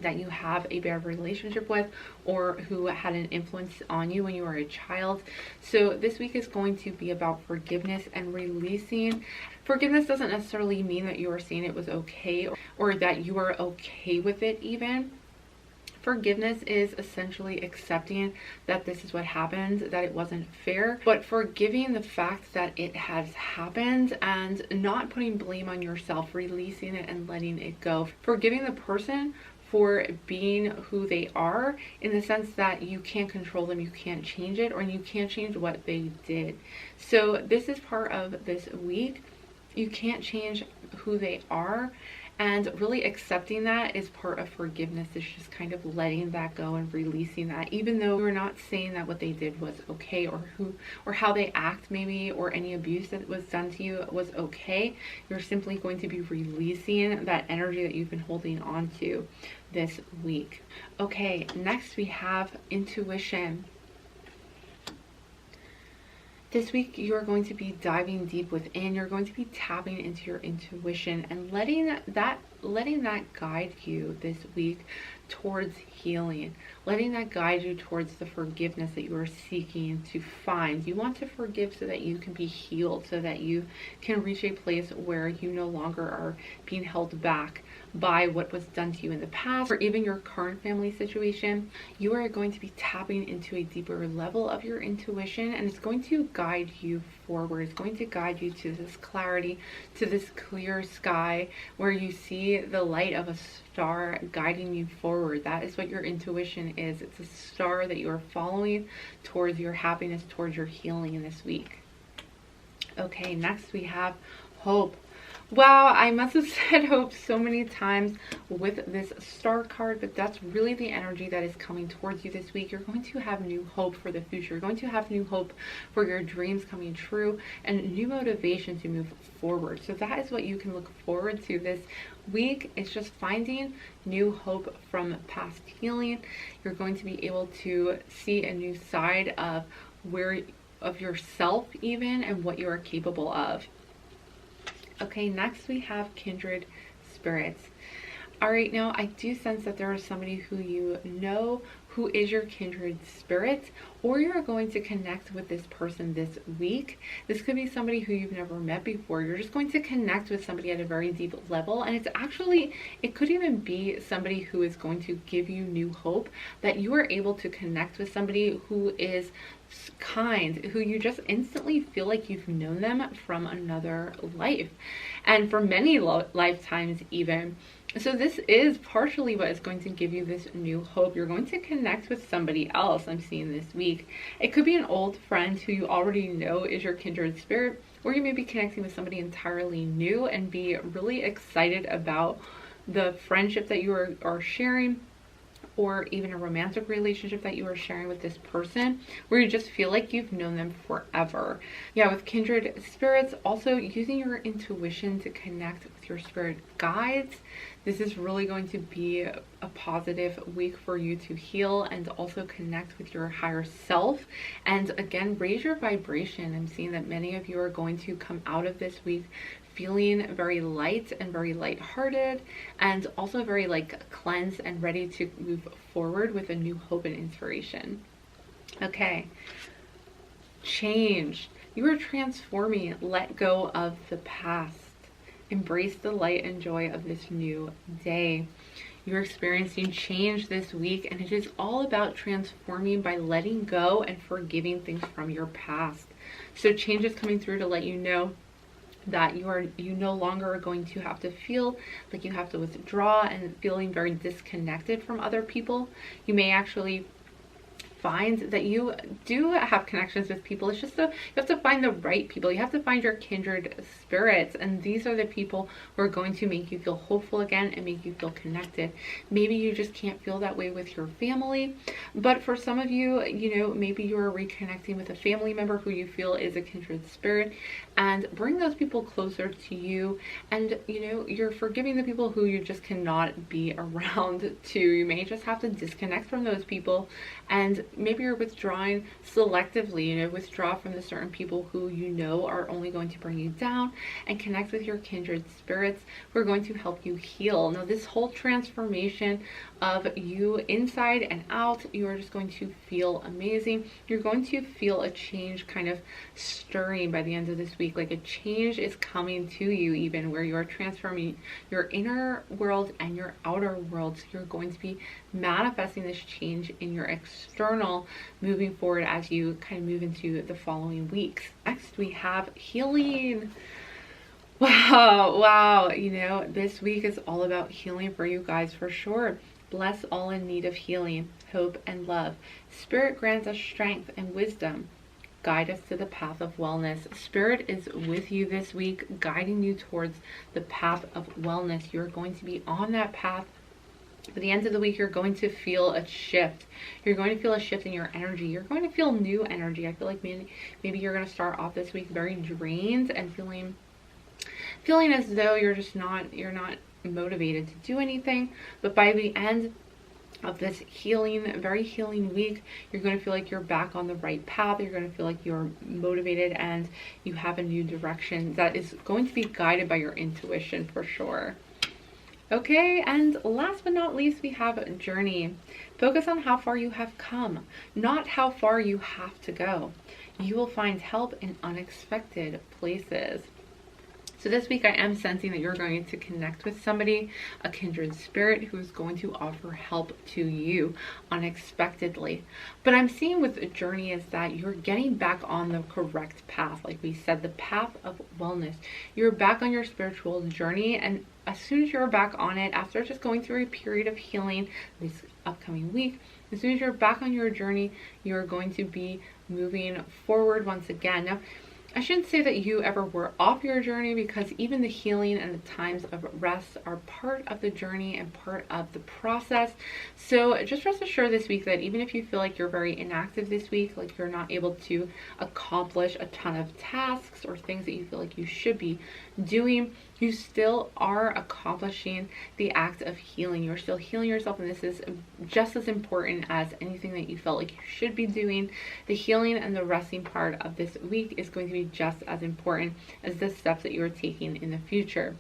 that you have a bad relationship with, or who had an influence on you when you were a child. So this week is going to be about forgiveness and releasing. Forgiveness doesn't necessarily mean that you are saying it was okay, or that you are okay with it even. Forgiveness is essentially accepting that this is what happened, that it wasn't fair, but forgiving the fact that it has happened and not putting blame on yourself, releasing it and letting it go. Forgiving the person for being who they are, in the sense that you can't control them, you can't change it, or you can't change what they did. So this is part of this week. You can't change who they are, and really accepting that is part of forgiveness. It's just kind of letting that go and releasing that, even though you're not saying that what they did was okay, or how they act maybe, or any abuse that was done to you was okay. You're simply going to be releasing that energy that you've been holding on to this week. Okay, next we have intuition. This week, you're going to be diving deep within. You're going to be tapping into your intuition and letting that guide you this week towards healing, letting that guide you towards the forgiveness that you are seeking to find. You want to forgive so that you can be healed, so that you can reach a place where you no longer are being held back by what was done to you in the past, or even your current family situation. You are going to be tapping into a deeper level of your intuition, and it's going to guide you forward. It's going to guide you to this clarity, to this clear sky where you see the light of a star guiding you forward. That is what your intuition is. It's a star that you are following towards your happiness, towards your healing in this week. Okay, next we have hope. Wow, I must have said hope so many times with this star card, but that's really the energy that is coming towards you this week. You're going to have new hope for the future. You're going to have new hope for your dreams coming true and new motivation to move forward. So that is what you can look forward to this week. It's just finding new hope from past healing. You're going to be able to see a new side of yourself even, and what you are capable of. Okay, next we have kindred spirits. All right, now I do sense that there is somebody who you know who is your kindred spirit, or you're going to connect with this person this week. This could be somebody who you've never met before. You're just going to connect with somebody at a very deep level, and it could even be somebody who is going to give you new hope, that you are able to connect with somebody who is kind, who you just instantly feel like you've known them from another life, and for many lifetimes even. So this is partially what is going to give you this new hope. You're going to connect with somebody else, I'm seeing this week. It could be an old friend who you already know is your kindred spirit, or you may be connecting with somebody entirely new and be really excited about the friendship that you are sharing, or even a romantic relationship that you are sharing with this person, where you just feel like you've known them forever. Yeah, with kindred spirits, also using your intuition to connect with your spirit guides. This is really going to be a positive week for you to heal and also connect with your higher self, and again, raise your vibration. I'm seeing that many of you are going to come out of this week feeling very light and very lighthearted, and also very like cleansed and ready to move forward with a new hope and inspiration. Okay, change. You are transforming. Let go of the past. Embrace the light and joy of this new day. You're experiencing change this week, and it is all about transforming by letting go and forgiving things from your past. So change is coming through to let you know that you no longer are going to have to feel like you have to withdraw and feeling very disconnected from other people. You may actually find that you do have connections with people. It's just you have to find the right people. You have to find your kindred spirits, and these are the people who are going to make you feel hopeful again and make you feel connected. Maybe you just can't feel that way with your family, but for some of you, you know, maybe you're reconnecting with a family member who you feel is a kindred spirit, and bring those people closer to you. And you know, you're forgiving the people who you just cannot be around too. You may just have to disconnect from those people, and maybe you're withdrawing selectively, you know, withdraw from the certain people who you know are only going to bring you down, and connect with your kindred spirits who are going to help you heal. Now, this whole transformation of you inside and out, you are just going to feel amazing. You're going to feel a change kind of stirring by the end of this week, like a change is coming to you, even where you are transforming your inner world and your outer world. So you're going to be manifesting this change in your external moving forward as you kind of move into the following weeks. Next, we have healing. Wow, you know, this week is all about healing for you guys for sure. Bless all in need of healing, hope, and love. Spirit grants us strength and wisdom. Guide us to the path of wellness. Spirit is with you this week, guiding you towards the path of wellness. You're going to be on that path. At the end of the week, you're going to feel a shift. You're going to feel a shift in your energy. You're going to feel new energy. I feel like maybe you're going to start off this week very drained and feeling as though you're not motivated to do anything. But by the end of this very healing week, you're going to feel like you're back on the right path. You're going to feel like you're motivated and you have a new direction that is going to be guided by your intuition for sure. Okay, and last but not least, we have a journey. Focus on how far you have come, not how far you have to go. You will find help in unexpected places. So this week I am sensing that you're going to connect with somebody, a kindred spirit, who is going to offer help to you unexpectedly. But I'm seeing with a journey is that you're getting back on the correct path. Like we said, the path of wellness. You're back on your spiritual journey, and as soon as you're back on it, after just going through a period of healing this upcoming week, as soon as you're back on your journey, you're going to be moving forward once again. Now, I shouldn't say that you ever were off your journey, because even the healing and the times of rest are part of the journey and part of the process. So just rest assured this week that even if you feel like you're very inactive this week, like you're not able to accomplish a ton of tasks or things that you feel like you should be doing, you still are accomplishing the act of healing. You're still healing yourself, and this is just as important as anything that you felt like you should be doing. The healing and the resting part of this week is going to be just as important as the steps that you are taking in the future,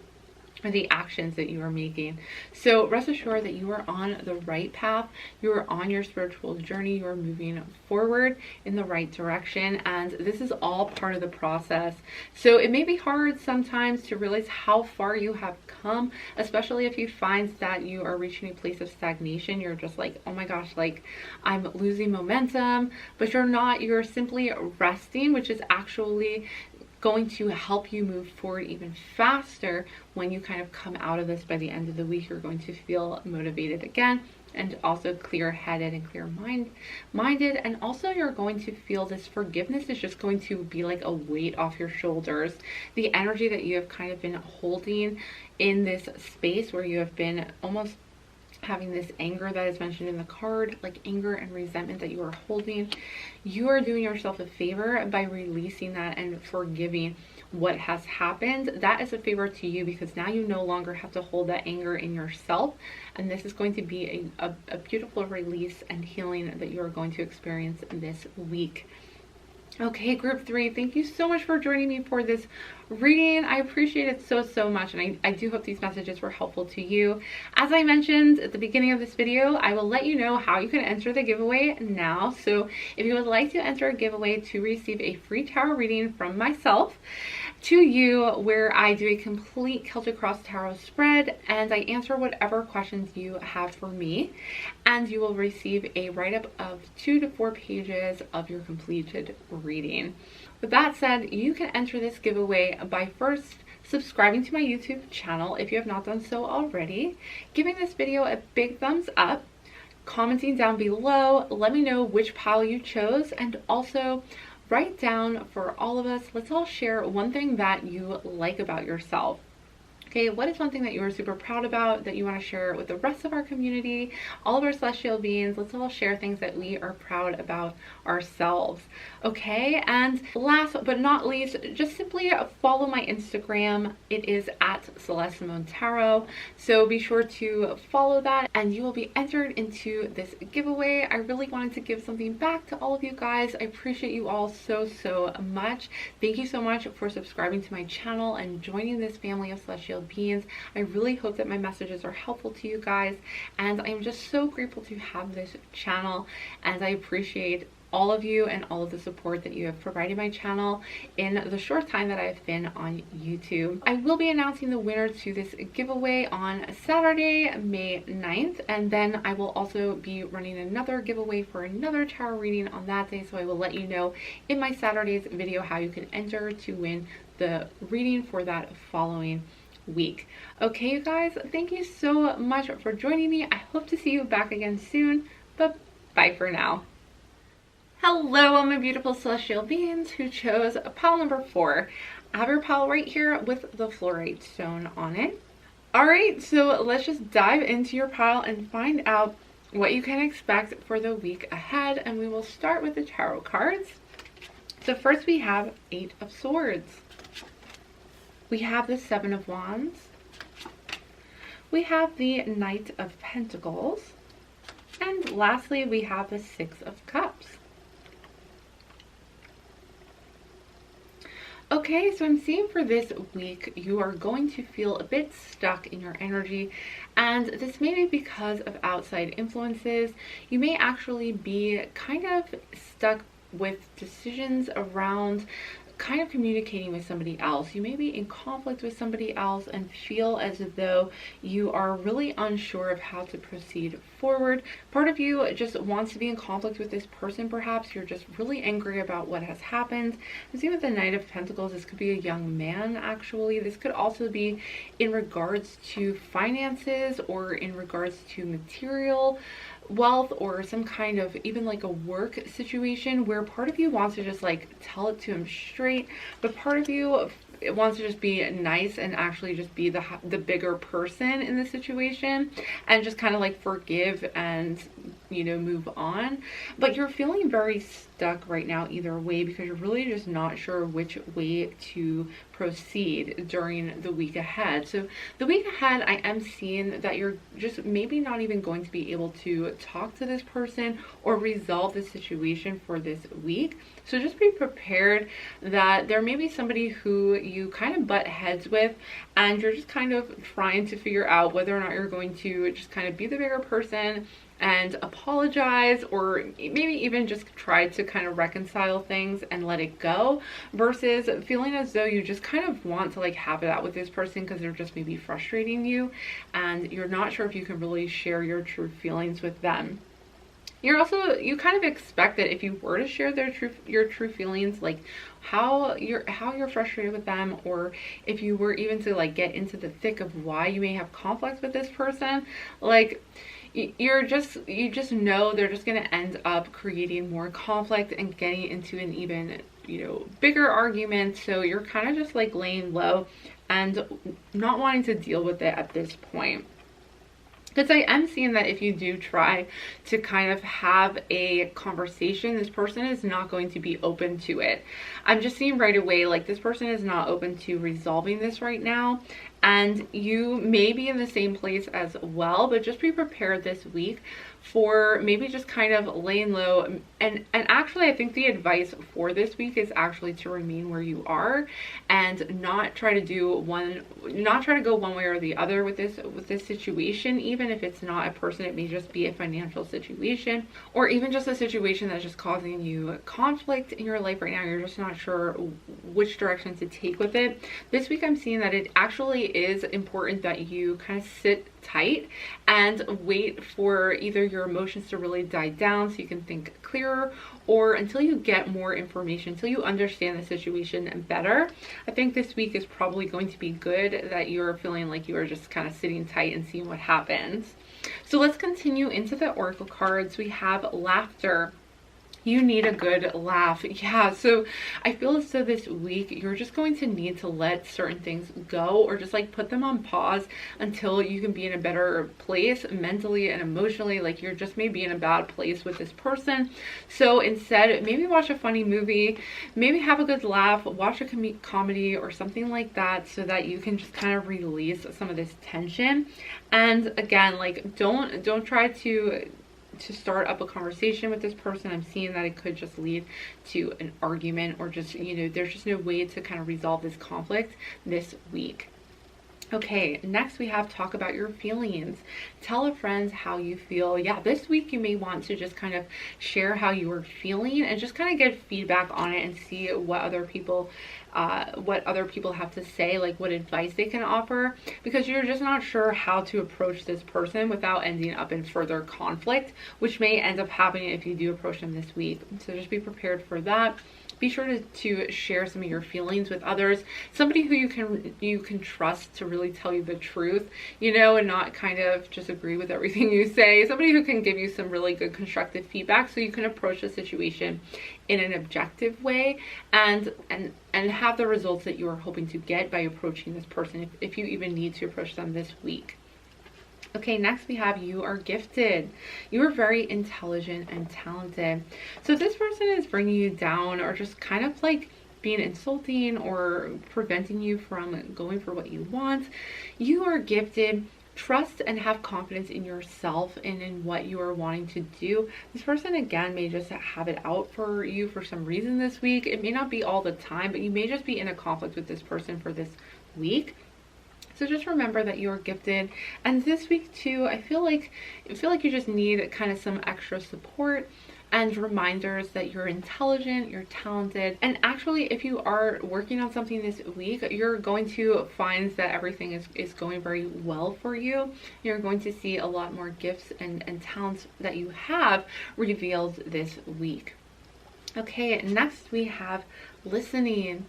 or the actions that you are making. So rest assured that you are on the right path. You are on your spiritual journey. You are moving forward in the right direction, and this is all part of the process. So it may be hard sometimes to realize how far you have come, especially if you find that you are reaching a place of stagnation. You're just like, oh my gosh, like I'm losing momentum, but you're not. You're simply resting, which is actually going to help you move forward even faster. When you kind of come out of this by the end of the week, you're going to feel motivated again, and also clear-headed and clear-minded. And also you're going to feel this forgiveness is just going to be like a weight off your shoulders. The energy that you have kind of been holding in this space, where you have been almost having this anger that is mentioned in the card, like anger and resentment that you are holding, you are doing yourself a favor by releasing that and forgiving what has happened. That is a favor to you, because now you no longer have to hold that anger in yourself, and this is going to be a beautiful release and healing that you are going to experience this week. Okay, group 3, thank you so much for joining me for this reading. I appreciate it so much, and I do hope these messages were helpful to you. As I mentioned at the beginning of this video, I will let you know how you can enter the giveaway now. So if you would like to enter a giveaway to receive a free tarot reading from myself to you, where I do a complete Celtic Cross Tarot spread and I answer whatever questions you have for me, and you will receive a write-up of 2 to 4 pages of your completed reading. With that said, you can enter this giveaway by first subscribing to my YouTube channel if you have not done so already, giving this video a big thumbs up, commenting down below, let me know which pile you chose, and also write down for all of us, let's all share one thing that you like about yourself. Okay, what is one thing that you are super proud about that you want to share with the rest of our community, all of our celestial beings? Let's all share things that we are proud about ourselves. Okay, and last but not least, just simply follow my Instagram. It is at Celeste Simone Tarot. So be sure to follow that and you will be entered into this giveaway. I really wanted to give something back to all of you guys. I appreciate you all so much. Thank you so much for subscribing to my channel and joining this family of celestial beings. I really hope that my messages are helpful to you guys, and I'm just so grateful to have this channel, and I appreciate all of you and all of the support that you have provided my channel in the short time that I've been on YouTube. I will be announcing the winner to this giveaway on Saturday, May 9th, and then I will also be running another giveaway for another tarot reading on that day, so I will let you know in my Saturday's video how you can enter to win the reading for that following week. Okay, you guys, thank you so much for joining me. I hope to see you back again soon, but bye for now. Hello, all my beautiful celestial beings who chose pile number 4. I have your pile right here with the fluorite stone on it. Alright, so let's just dive into your pile and find out what you can expect for the week ahead, and we will start with the tarot cards. So first we have 8 of Swords. We have the 7 of Wands. We have the Knight of Pentacles. And lastly, we have the 6 of Cups. Okay, so I'm seeing for this week, you are going to feel a bit stuck in your energy, and this may be because of outside influences. You may actually be kind of stuck with decisions around kind of communicating with somebody else. You may be in conflict with somebody else and feel as though you are really unsure of how to proceed forward. Part of you just wants to be in conflict with this person. Perhaps you're just really angry about what has happened. I'm seeing with the Knight of Pentacles, this could be a young man actually. This could also be in regards to finances or in regards to material wealth, or some kind of even like a work situation where part of you wants to just like tell it to him straight, but part of you wants to just be nice and actually just be the bigger person in the situation and just kind of like forgive and, you know, move on. But you're feeling very stuck right now either way, because you're really just not sure which way to proceed during the week ahead. So the week ahead, I am seeing that you're just maybe not even going to be able to talk to this person or resolve the situation for this week. So just be prepared that there may be somebody who you kind of butt heads with, and you're just kind of trying to figure out whether or not you're going to just kind of be the bigger person and apologize, or maybe even just try to kind of reconcile things and let it go, versus feeling as though you just kind of want to like have it out with this person because they're just maybe frustrating you and you're not sure if you can really share your true feelings with them. You kind of expect that if you were to share your true feelings, like how you're frustrated with them, or if you were even to like get into the thick of why you may have conflict with this person, like you just know they're just going to end up creating more conflict and getting into an even, you know, bigger argument. So you're kind of just like laying low and not wanting to deal with it at this point. Because I am seeing that if you do try to kind of have a conversation, this person is not going to be open to it. I'm just seeing right away, like, this person is not open to resolving this right now. And you may be in the same place as well, but just be prepared this week for maybe just kind of laying low. And actually, I think the advice for this week is actually to remain where you are and not try to go one way or the other with this situation. Even if it's not a person, it may just be a financial situation, or even just a situation that's just causing you conflict in your life right now. You're just not sure which direction to take with it. This week, I'm seeing that it actually is important that you kind of sit tight and wait for either your emotions to really die down so you can think clearer, or until you get more information, until you understand the situation better. I think this week is probably going to be good, that you're feeling like you are just kind of sitting tight and seeing what happens. So let's continue into the oracle cards. We have laughter. You need a good laugh. Yeah, so I feel as though this week you're just going to need to let certain things go, or just like put them on pause until you can be in a better place mentally and emotionally. Like, you're just maybe in a bad place with this person. So instead, maybe watch a funny movie, maybe have a good laugh, watch a comedy or something like that, so that you can just kind of release some of this tension. And again, like, don't try to start up a conversation with this person. I'm seeing that it could just lead to an argument, or just, there's just no way to kind of resolve this conflict this week. Okay, next we have talk about your feelings. Tell a friend how you feel. Yeah, this week you may want to just kind of share how you are feeling and just kind of get feedback on it and see what other people have to say, like what advice they can offer, because you're just not sure how to approach this person without ending up in further conflict, which may end up happening if you do approach them this week. So just be prepared for that. Be sure to share some of your feelings with others, somebody who you can trust to really tell you the truth, and not kind of just agree with everything you say. Somebody who can give you some really good constructive feedback, so you can approach the situation in an objective way and have the results that you are hoping to get by approaching this person, if you even need to approach them this week. Okay, next we have you are gifted. You are very intelligent and talented. So if this person is bringing you down, or just kind of like being insulting or preventing you from going for what you want, you are gifted. Trust and have confidence in yourself and in what you are wanting to do. This person, again, may just have it out for you for some reason this week. It may not be all the time, but you may just be in a conflict with this person for this week. So just remember that you're gifted. And this week too, I feel like you just need kind of some extra support and reminders that you're intelligent, you're talented. And actually, if you are working on something this week, you're going to find that everything is going very well for you. You're going to see a lot more gifts and talents that you have revealed this week. Okay, next we have listening.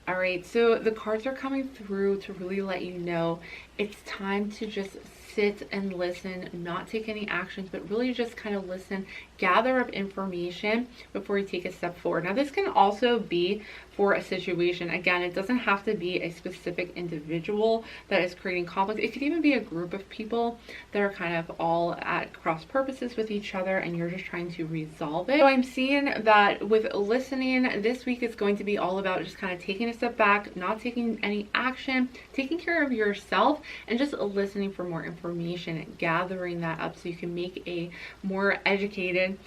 All right, so the cards are coming through to really let you know it's time to just sit and listen, not take any actions, but really just kind of listen, gather up information before you take a step forward. Now, this can also be for a situation. Again, it doesn't have to be a specific individual that is creating conflict. It could even be a group of people that are kind of all at cross purposes with each other, and you're just trying to resolve it. So I'm seeing that with listening, this week is going to be all about just kind of taking a step back, not taking any action, taking care of yourself, and just listening for more information, gathering that up so you can make a more educated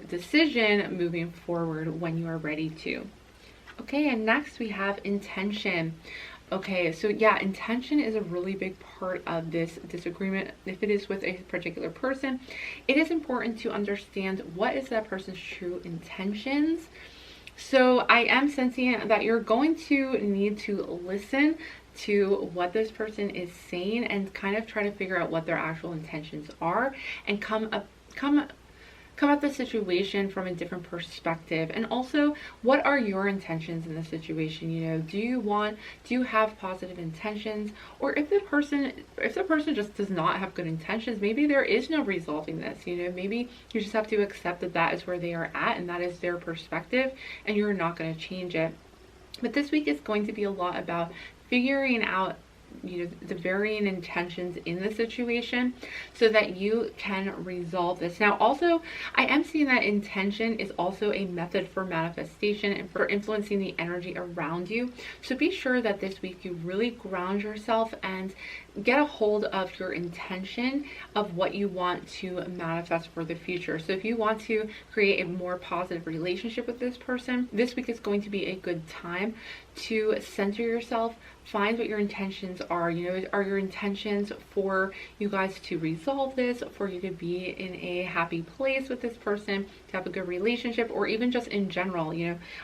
decision moving forward when you are ready to. Okay, and next we have intention. Okay, so yeah, intention is a really big part of this disagreement. If it is with a particular person, it is important to understand what is that person's true intentions. So I am sensing that you're going to need to listen to what this person is saying and kind of try to figure out what their actual intentions are, and come at the situation from a different perspective. And also, what are your intentions in the situation? Do you have positive intentions? Or if the person just does not have good intentions, maybe there is no resolving this. Maybe you just have to accept that that is where they are at and that is their perspective, and you're not going to change it. But this week is going to be a lot about figuring out the varying intentions in the situation so that you can resolve this. Now, also, I am seeing that intention is also a method for manifestation and for influencing the energy around you. So be sure that this week you really ground yourself and get a hold of your intention of what you want to manifest for the future. So if you want to create a more positive relationship with this person, this week is going to be a good time to center yourself, find what your intentions are. Are your intentions for you guys to resolve this, for you to be in a happy place with this person, to have a good relationship, or even just in general,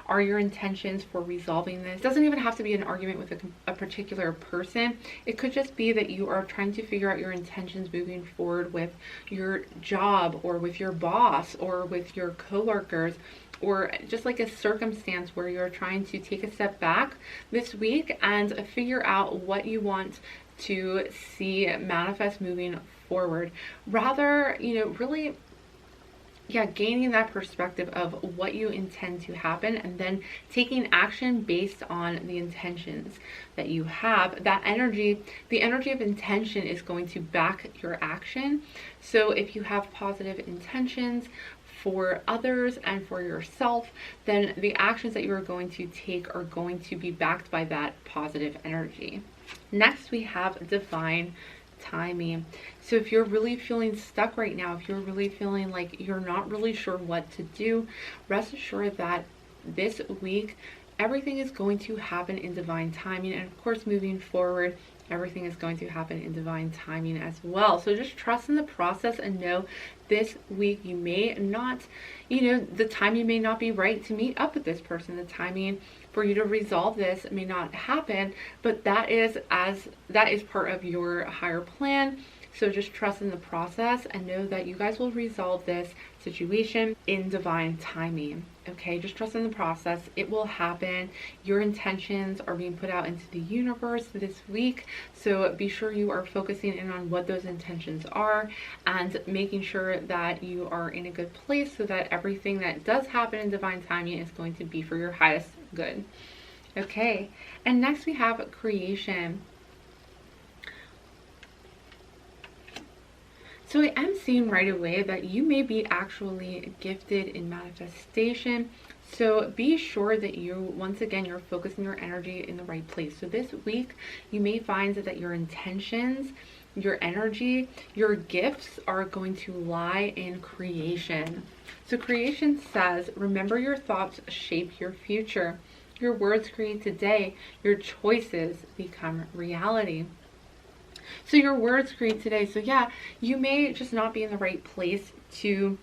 are your intentions for resolving this? It doesn't even have to be an argument with a particular person. It could just be that you are trying to figure out your intentions moving forward with your job, or with your boss, or with your coworkers, or just like a circumstance where you're trying to take a step back this week and figure out what you want to see manifest moving forward. Rather, really, gaining that perspective of what you intend to happen and then taking action based on the intentions that you have. That energy, the energy of intention, is going to back your action. So if you have positive intentions for others and for yourself, then the actions that you are going to take are going to be backed by that positive energy. Next, we have divine timing. So if you're really feeling stuck right now, if you're really feeling like you're not really sure what to do, rest assured that this week everything is going to happen in divine timing. And of course, moving forward, everything is going to happen in divine timing as well. So just trust in the process and know this week you may not, the timing may not be right to meet up with this person. The timing for you to resolve this may not happen, but that is part of your higher plan. So just trust in the process and know that you guys will resolve this situation in divine timing. Okay, just trust in the process. It will happen. Your intentions are being put out into the universe this week. So be sure you are focusing in on what those intentions are and making sure that you are in a good place so that everything that does happen in divine timing is going to be for your highest good. Okay, and next we have creation. So I am seeing right away that you may be actually gifted in manifestation. So be sure that once again, you're focusing your energy in the right place. So this week, you may find that your intentions, your energy, your gifts are going to lie in creation. So creation says, remember your thoughts shape your future. Your words create today. Your choices become reality. So your words create today. So yeah, you may just not be in the right place to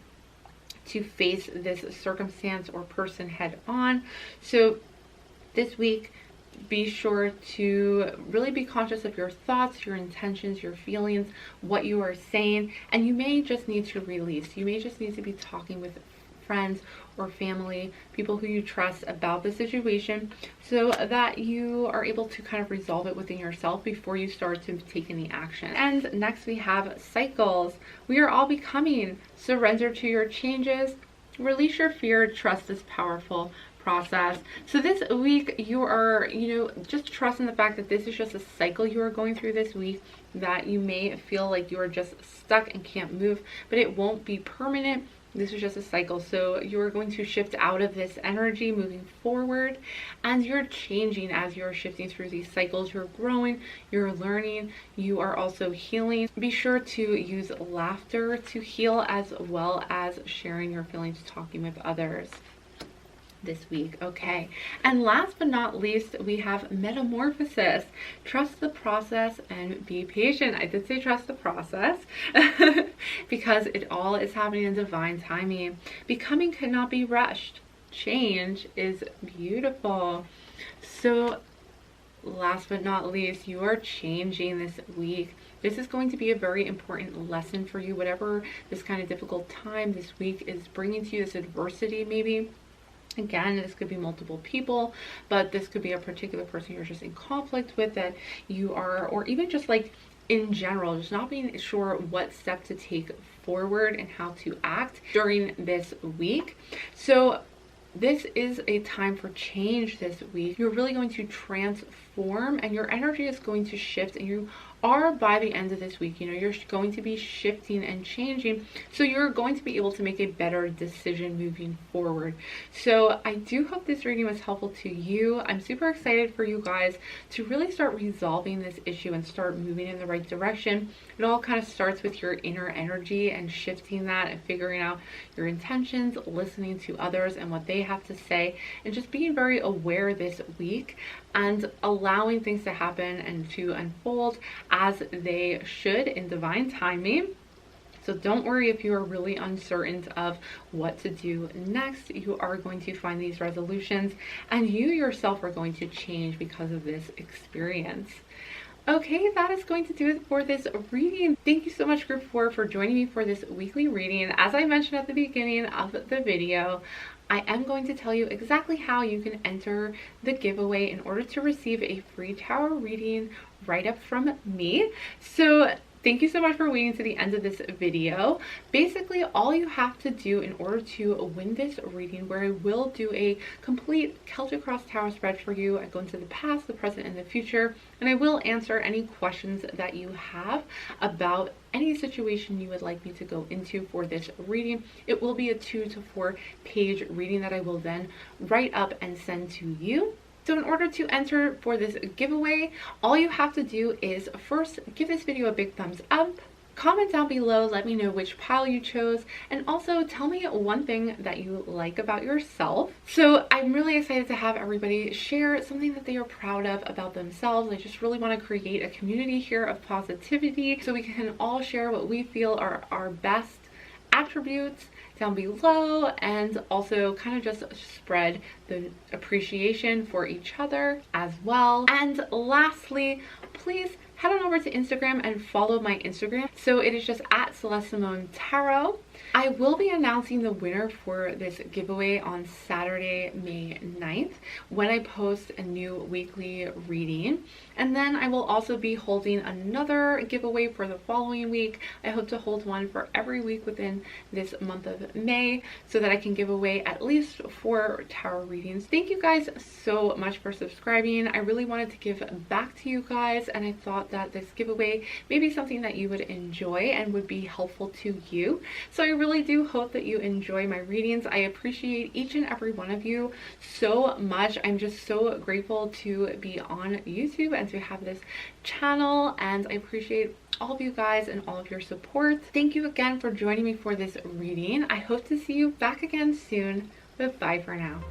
face this circumstance or person head on. So this week, be sure to really be conscious of your thoughts, your intentions, your feelings, what you are saying, and you may just need to release. You may just need to be talking with friends or family, people who you trust about the situation so that you are able to kind of resolve it within yourself before you start to take any action. And next we have cycles. We are all becoming. Surrender to your changes. Release your fear. Trust this powerful process. So this week you are, just trust in the fact that this is just a cycle you are going through this week, that you may feel like you are just stuck and can't move, but it won't be permanent. This is just a cycle. So you're going to shift out of this energy moving forward, and you're changing as you're shifting through these cycles. You're growing, you're learning, you are also healing. Be sure to use laughter to heal as well as sharing your feelings, talking with others this week. Okay, and last but not least, we have metamorphosis. Trust the process and be patient. I did say trust the process because it all is happening in divine timing. Becoming cannot be rushed. Change is beautiful. So last but not least, you are changing this week. This is going to be a very important lesson for you. Whatever this kind of difficult time this week is bringing to you, this adversity maybe. Again, this could be multiple people, but this could be a particular person you're just in conflict with, that you are, or even just like in general, just not being sure what step to take forward and how to act during this week. So this is a time for change this week. You're really going to transform transform and your energy is going to shift, and you are, by the end of this week, you know, you're going to be shifting and changing, so you're going to be able to make a better decision moving forward. So I do hope this reading was helpful to you. I'm super excited for you guys to really start resolving this issue and start moving in the right direction. It all kind of starts with your inner energy and shifting that and figuring out your intentions, listening to others and what they have to say, and just being very aware this week and allowing things to happen and to unfold as they should in divine timing. So don't worry if you are really uncertain of what to do next. You are going to find these resolutions, and you yourself are going to change because of this experience. Okay, that is going to do it for this reading. Thank you so much, Group 4, for joining me for this weekly reading. As I mentioned at the beginning of the video, I am going to tell you exactly how you can enter the giveaway in order to receive a free tarot reading right up from me. So thank you so much for waiting to the end of this video. Basically, all you have to do in order to win this reading, where I will do a complete Celtic Cross Tarot spread for you, I go into the past, the present, and the future, and I will answer any questions that you have about any situation you would like me to go into for this reading. It will be a 2 to 4 page reading that I will then write up and send to you. So in order to enter for this giveaway, all you have to do is first give this video a big thumbs up, comment down below, let me know which pile you chose, and also tell me one thing that you like about yourself. So I'm really excited to have everybody share something that they are proud of about themselves. I just really want to create a community here of positivity so we can all share what we feel are our best attributes down below, and also kind of just spread the appreciation for each other as well. And lastly, please head on over to Instagram and follow my Instagram. So it is just at Celeste Simone Tarot. I will be announcing the winner for this giveaway on Saturday, May 9th, when I post a new weekly reading. And then I will also be holding another giveaway for the following week. I hope to hold one for every week within this month of May, so that I can give away at least 4 tarot readings. Thank you guys so much for subscribing. I really wanted to give back to you guys, and I thought that this giveaway may be something that you would enjoy and would be helpful to you. So I really do hope that you enjoy my readings. I appreciate each and every one of you so much. I'm just so grateful to be on YouTube and to have this channel, and I appreciate all of you guys and all of your support. Thank you again for joining me for this reading. I hope to see you back again soon, but bye for now.